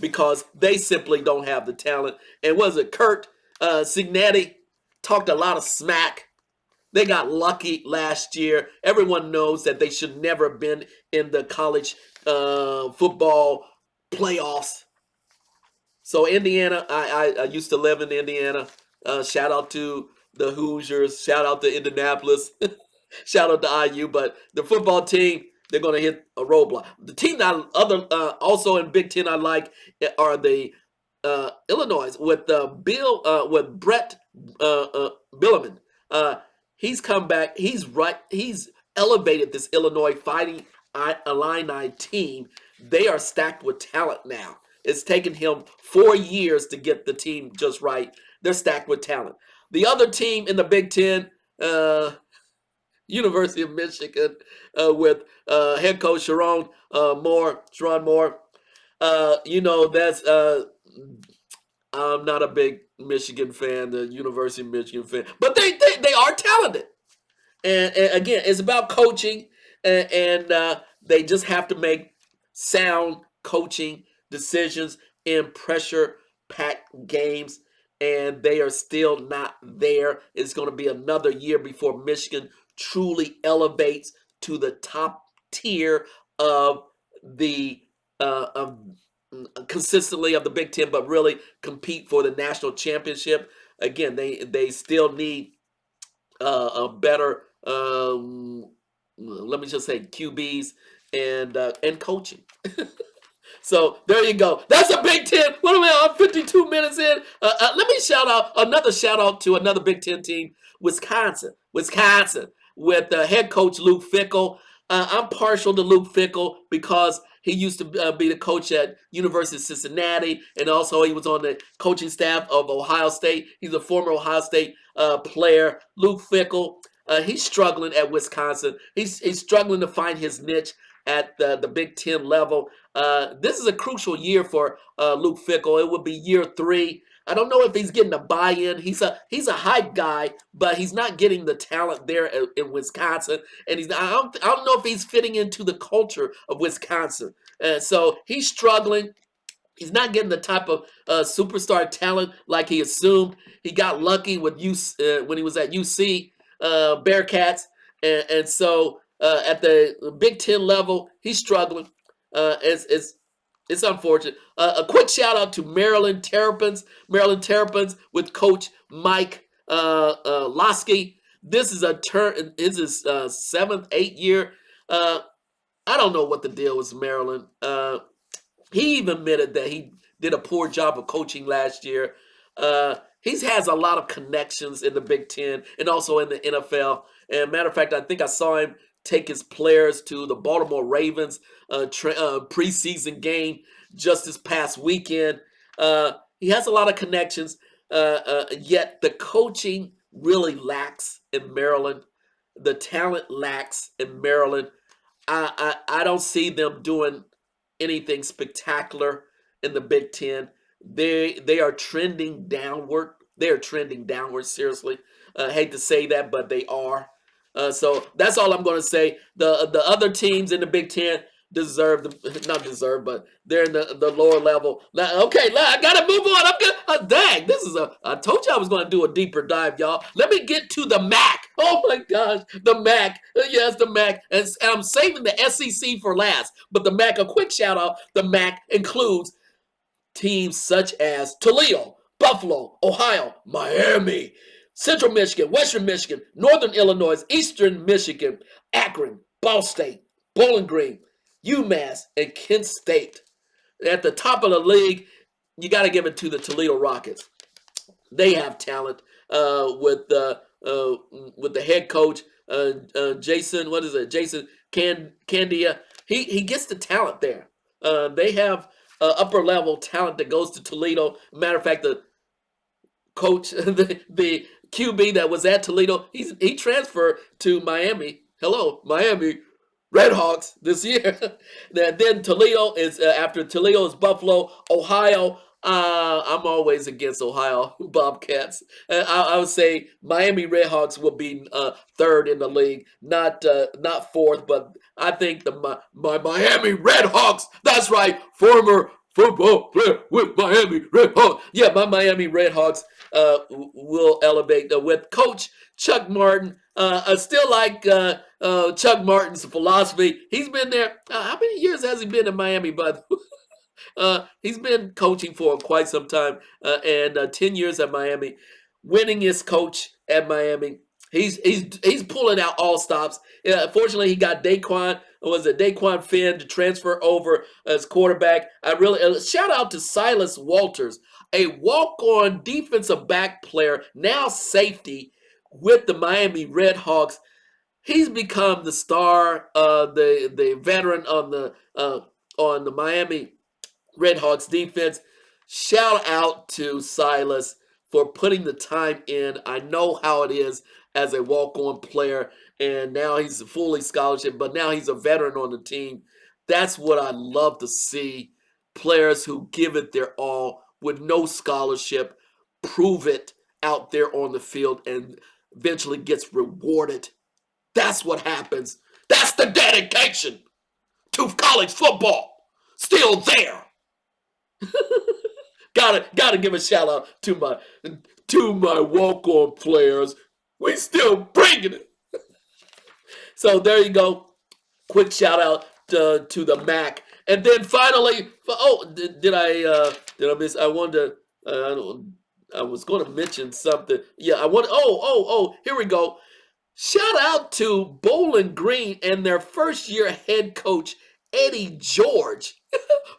because they simply don't have the talent. And was it Kurt Signetti talked a lot of smack? They got lucky last year. Everyone knows that they should never have been in the college football playoffs. So Indiana, I used to live in Indiana. Shout out to the Hoosiers. Shout out to Indianapolis. Shout out to IU. But the football team, they're going to hit a roadblock. The team that also in Big Ten I like are the Illinois with with Brett Bielema. He's come back. He's elevated this Illinois Fighting Illini team. They are stacked with talent now. It's taken him 4 years to get the team just right. They're stacked with talent. The other team in the Big Ten, University of Michigan, with head coach Sharon Moore. That's I'm not a big Michigan fan, the University of Michigan fan, but they are talented. And again, it's about coaching, and they just have to make sound coaching decisions in pressure-packed games, and they are still not there. It's going to be another year before Michigan truly elevates to the top tier of the consistently of the Big Ten, but really compete for the national championship. Again, they still need a better, let me just say, QBs and coaching. So there you go. That's a Big Ten. What am I? I'm 52 minutes in. Let me shout out to another Big Ten team, Wisconsin. Wisconsin with head coach Luke Fickell. I'm partial to Luke Fickell because he used to be the coach at University of Cincinnati, and also he was on the coaching staff of Ohio State. He's a former Ohio State player. Luke Fickell, he's struggling at Wisconsin. He's struggling to find his niche at the Big Ten level. This is a crucial year for Luke Fickell. It would be year 3. I don't know if he's getting a buy-in. He's a hype guy, but he's not getting the talent there in Wisconsin, and I don't know if he's fitting into the culture of Wisconsin. So he's struggling. He's not getting the type of superstar talent like he assumed. He got lucky with when he was at UC Bearcats, and so at the Big Ten level, he's struggling. It's unfortunate. A quick shout out to Maryland Terrapins. Maryland Terrapins with Coach Mike Losky. This is his 7th, 8th year. I don't know what the deal was, Maryland. He even admitted that he did a poor job of coaching last year. He has a lot of connections in the Big Ten and also in the NFL. And matter of fact, I think I saw him take his players to the Baltimore Ravens preseason game just this past weekend. He has a lot of connections, yet the coaching really lacks in Maryland. The talent lacks in Maryland. I don't see them doing anything spectacular in the Big Ten. They are trending downward. They are trending downward, seriously. I hate to say that, but they are. So that's all I'm going to say. The other teams in the Big Ten not deserve, but they're in the lower level. Okay, I got to move on. I'm good. Dang, I told you I was going to do a deeper dive, y'all. Let me get to the MAC. Oh my gosh, the MAC. Yes, the MAC. And I'm saving the SEC for last. But the MAC, a quick shout out, the MAC includes teams such as Toledo, Buffalo, Ohio, Miami, Central Michigan, Western Michigan, Northern Illinois, Eastern Michigan, Akron, Ball State, Bowling Green, UMass, and Kent State. At the top of the league, you got to give it to the Toledo Rockets. They have talent with the head coach Jason. What is it? Jason Candia. He gets the talent there. They have upper level talent that goes to Toledo. Matter of fact, the coach, the QB that was at Toledo, he transferred to Miami. Hello, Miami Redhawks this year. Then Toledo is after Toledo is Buffalo, Ohio. I'm always against Ohio Bobcats. I would say Miami Redhawks will be third in the league, not fourth, but I think my Miami Redhawks. That's right, former football player with Miami Redhawks. Yeah, my Miami Redhawks will elevate with Coach Chuck Martin. I still like Chuck Martin's philosophy. He's been there. How many years has he been in Miami? But he's been coaching for quite some time, and 10 years at Miami, winningest coach at Miami. He's pulling out all stops. Fortunately, he got Daquan Finn to transfer over as quarterback. I really shout out to Silas Walters, a walk-on defensive back player, now safety with the Miami Redhawks. He's become the star, the veteran on the Miami Redhawks defense. Shout out to Silas for putting the time in. I know how it is as a walk-on player, and now he's a fully scholarship, but now he's a veteran on the team. That's what I love to see. Players who give it their all with no scholarship, prove it out there on the field, and eventually gets rewarded. That's what happens. That's the dedication to college football. Still there. Gotta give a shout out to my walk-on players. We still bringing it. So there you go. Quick shout out to the MAC, and then finally, did I miss? I wanted to. I was going to mention something. Yeah, I want. Here we go. Shout out to Bowling Green and their first year head coach Eddie George,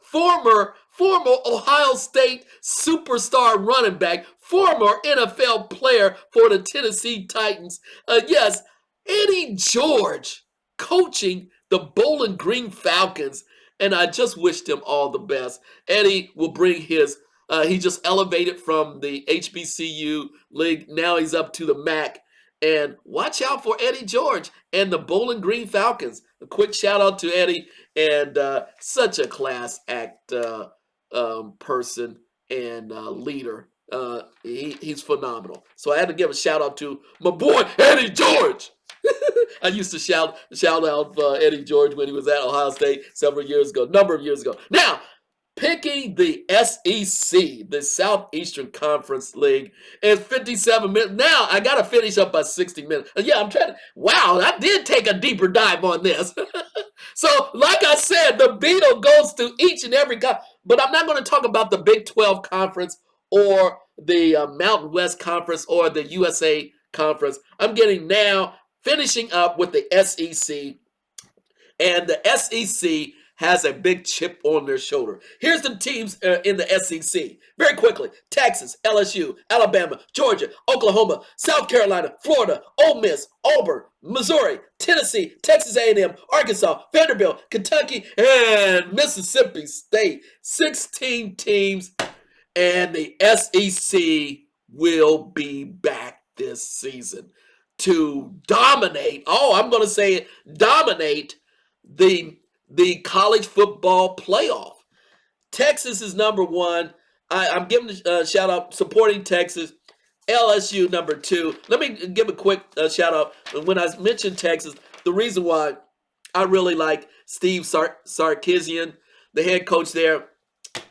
former Ohio State superstar running back, former NFL player for the Tennessee Titans. Yes, Eddie George coaching the Bowling Green Falcons, and I just wished him all the best. Eddie will bring his. He just elevated from the HBCU league. Now he's up to the MAC. And watch out for Eddie George and the Bowling Green Falcons. A quick shout out to Eddie, and such a class act person and leader. He's phenomenal. So I had to give a shout out to my boy Eddie George. I used to shout out Eddie George when he was at Ohio State number of years ago. Now, picking the SEC, the Southeastern Conference League, in 57 minutes. Now, I got to finish up by 60 minutes. Yeah, I'm trying to. Wow, I did take a deeper dive on this. So, like I said, the Beetle goes to each and every guy. But I'm not going to talk about the Big 12 Conference or the Mountain West Conference or the USA Conference. I'm finishing up with the SEC. And the SEC has a big chip on their shoulder. Here's the teams in the SEC. Very quickly: Texas, LSU, Alabama, Georgia, Oklahoma, South Carolina, Florida, Ole Miss, Auburn, Missouri, Tennessee, Texas A&M, Arkansas, Vanderbilt, Kentucky, and Mississippi State. 16 teams, and the SEC will be back this season to dominate. I'm going to say it, dominate the college football playoff. Texas is number one. I'm giving a shout out, supporting Texas. LSU number two. Let me give a quick shout out. When I mentioned Texas, the reason why I really like Steve Sarkisian, the head coach there,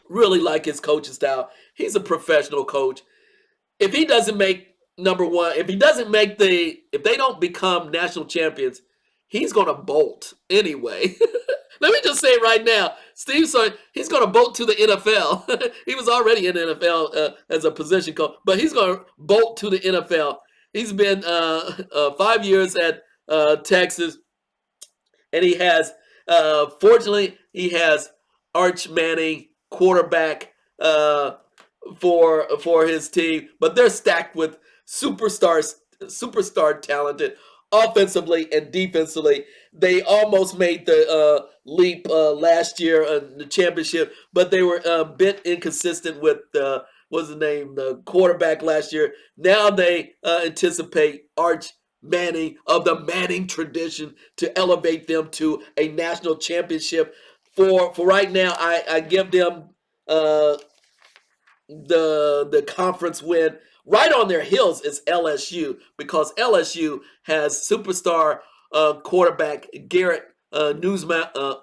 really like his coaching style. He's a professional coach. If he doesn't make number one, if they don't become national champions, he's going to bolt anyway. Let me just say it right now. He's going to bolt to the NFL. He was already in the NFL as a position coach, but he's going to bolt to the NFL. He's been 5 years at Texas, and he has Fortunately, he has Arch Manning quarterback for his team, but they're stacked with superstars, superstar talented offensively and defensively. They almost made the leap last year in the championship, but they were a bit inconsistent with what's the name, the quarterback last year. Now they anticipate Arch Manning of the Manning tradition to elevate them to a national championship. For right now, I give them uh, the conference win. Right on their heels is LSU because LSU has superstar quarterback Garrett Newsmailer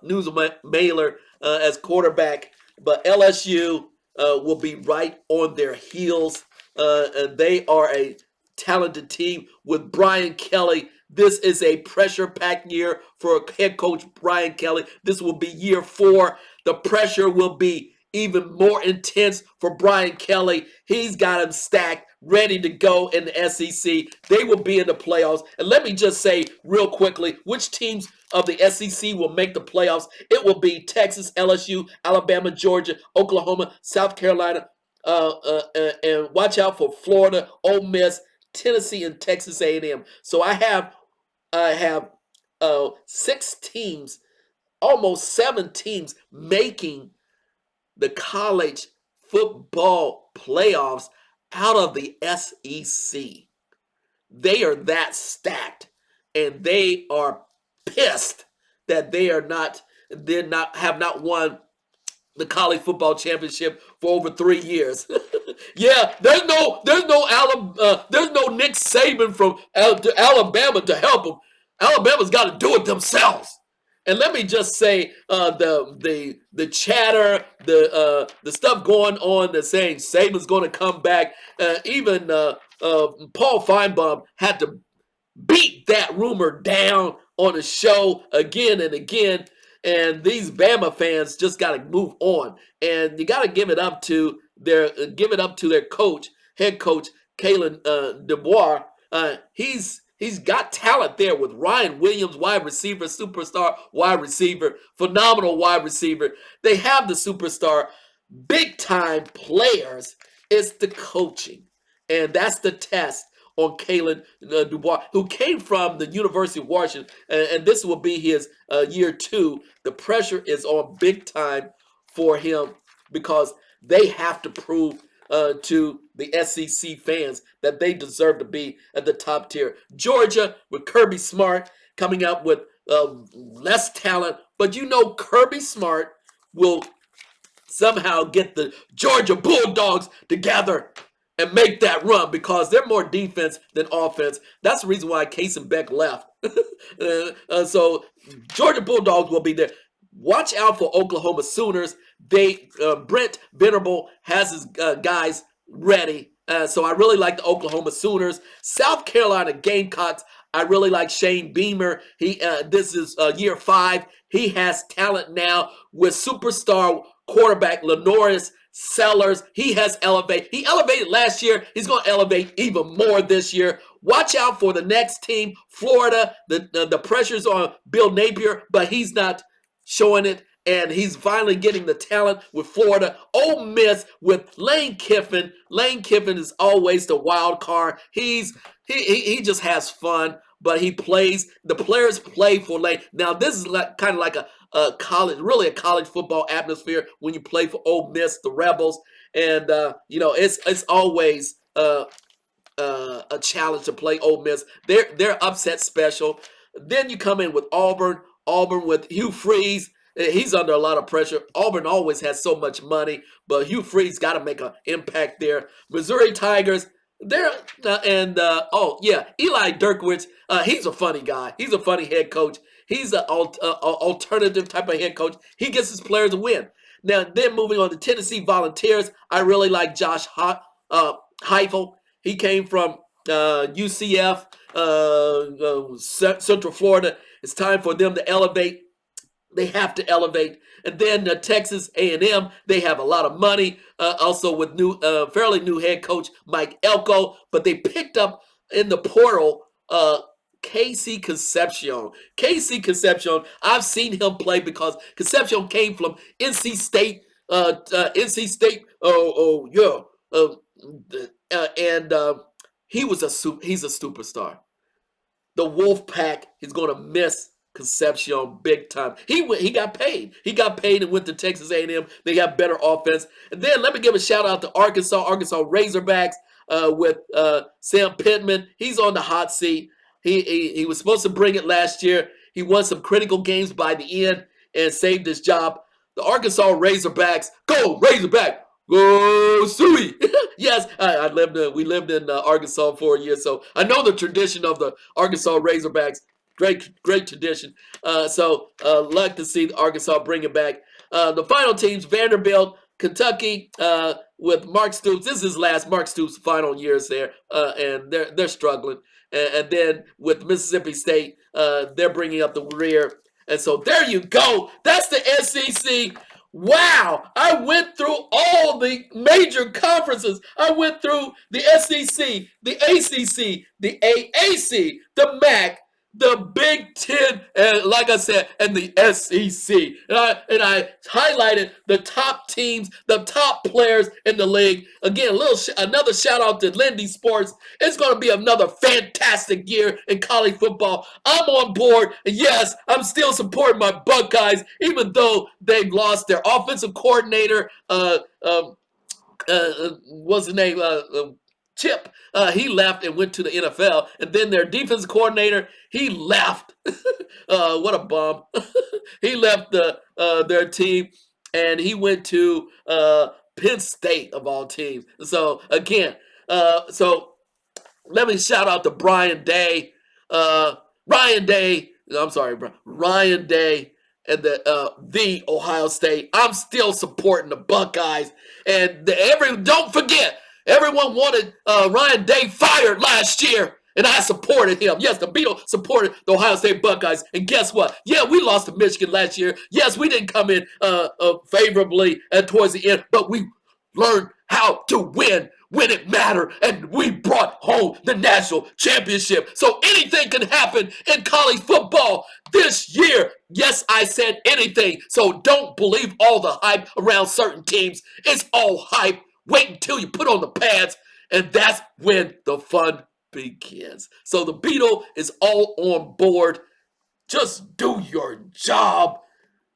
as quarterback, but LSU will be right on their heels. And they are a talented team with Brian Kelly. This is a pressure-packed year for head coach Brian Kelly. This will be year 4. The pressure will be even more intense for Brian Kelly. He's got him stacked, ready to go in the SEC. They will be in the playoffs. And let me just say real quickly, which teams of the SEC will make the playoffs? It will be Texas, LSU, Alabama, Georgia, Oklahoma, South Carolina, and watch out for Florida, Ole Miss, Tennessee, and Texas A&M. So I have 6 teams, almost 7 teams making the college football playoffs out of the SEC. They are that stacked, and they are pissed that they have not won the college football championship for over 3 years. Yeah, there's no Nick Saban from Alabama to help them. Alabama's got to do it themselves. And let me just say, the chatter, the stuff going on, that's saying Saban's going to come back. Even Paul Feinbaum had to beat that rumor down on the show again and again. And these Bama fans just got to move on, and you got to give it up to their coach, head coach Kalen DeBoer. He's got talent there with Ryan Williams, wide receiver, superstar wide receiver, phenomenal wide receiver. They have the superstar, big time players. It's the coaching, and that's the test on Kalen Dubois, who came from the University of Washington, and this will be his year 2. The pressure is on big time for him because they have to prove to the SEC fans that they deserve to be at the top tier. Georgia with Kirby Smart coming up with less talent, but you know Kirby Smart will somehow get the Georgia Bulldogs together and make that run because they're more defense than offense. That's the reason why Case and Beck left. So Georgia Bulldogs will be there. Watch out for Oklahoma Sooners. Brent Venerable has his guys ready. So I really like the Oklahoma Sooners. South Carolina Gamecocks. I really like Shane Beamer. This is year 5. He has talent now with superstar quarterback Lenoris Sellers. He elevated last year. He's going to elevate even more this year. Watch out for the next team, Florida. The pressure's on Bill Napier, but he's not showing it, and he's finally getting the talent with Florida. Ole Miss with Lane Kiffin. Lane Kiffin is always the wild card. He just has fun, but he plays. The players play for Lane. Now this is kind of like a college football atmosphere when you play for Ole Miss, the Rebels, and it's always a challenge to play Ole Miss. They're upset special. Then you come in with Auburn. Auburn with Hugh Freeze. He's under a lot of pressure. Auburn always has so much money, but Hugh Freeze got to make an impact there. Missouri Tigers. Eli Dirkwitz. He's a funny guy. He's a funny head coach. He's an alternative type of head coach. He gets his players to win. Now, then moving on to Tennessee Volunteers, I really like Josh Heupel. He came from UCF, Central Florida. It's time for them to elevate. They have to elevate. And then Texas A&M, they have a lot of money, also with fairly new head coach Mike Elko. But they picked up in the portal Casey Concepcion. Casey Concepcion, I've seen him play because Concepcion came from NC State. NC State. Yeah. And he's a superstar. The Wolf Pack is going to miss Concepcion big time. He got paid. He got paid and went to Texas A&M. They got better offense. And then let me give a shout out to Arkansas Razorbacks with Sam Pittman. He's on the hot seat. He was supposed to bring it last year. He won some critical games by the end and saved his job. The Arkansas Razorbacks, go Razorback, go Suey. Yes, we lived in Arkansas for a year, so I know the tradition of the Arkansas Razorbacks. Great tradition. Like to see Arkansas bring it back. The final teams: Vanderbilt, Kentucky, with Mark Stoops. This is his last Mark Stoops' final years there, and they're struggling. And then with Mississippi State, they're bringing up the rear. And so there you go. That's the SEC. Wow, I went through all the major conferences. I went through the SEC, the ACC, the AAC, the MAC, the Big Ten, and like I said, and the SEC. And I highlighted the top teams, the top players in the league. Again, another shout out to Lindy Sports. It's going to be another fantastic year in college football. I'm on board. And yes, I'm still supporting my Buckeyes, even though they've lost their offensive coordinator. What's his name? Chip. He left and went to the NFL, and then their defense coordinator, he left. What a bum. He left their team, and he went to Penn State of all teams. So again, let me shout out to Ryan Day, Ryan Day, and the Ohio State. I'm still supporting the Buckeyes, and don't forget. Everyone wanted Ryan Day fired last year, and I supported him. Yes, the Beetle supported the Ohio State Buckeyes, and guess what? Yeah, we lost to Michigan last year. Yes, we didn't come in favorably towards the end, but we learned how to win when it mattered, and we brought home the national championship. So anything can happen in college football this year. Yes, I said anything. So don't believe all the hype around certain teams. It's all hype. Wait until you put on the pads, and that's when the fun begins. So the Beetle is all on board. Just do your job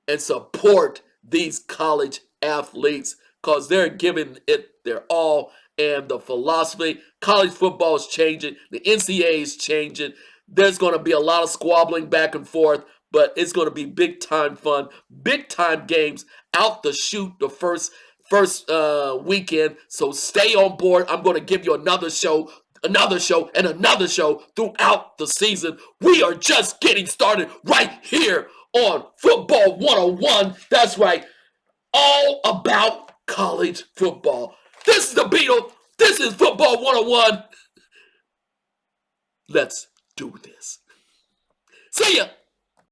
and support these college athletes because they're giving it their all. And the philosophy, college football is changing. The NCAA is changing. There's going to be a lot of squabbling back and forth, but it's going to be big time fun, big time games out the chute the first weekend. So stay on board. I'm going to give you another show, and another show throughout the season. We are just getting started right here on Football 101. That's right. All about college football. This is the Beetle. This is Football 101. Let's do this. See ya.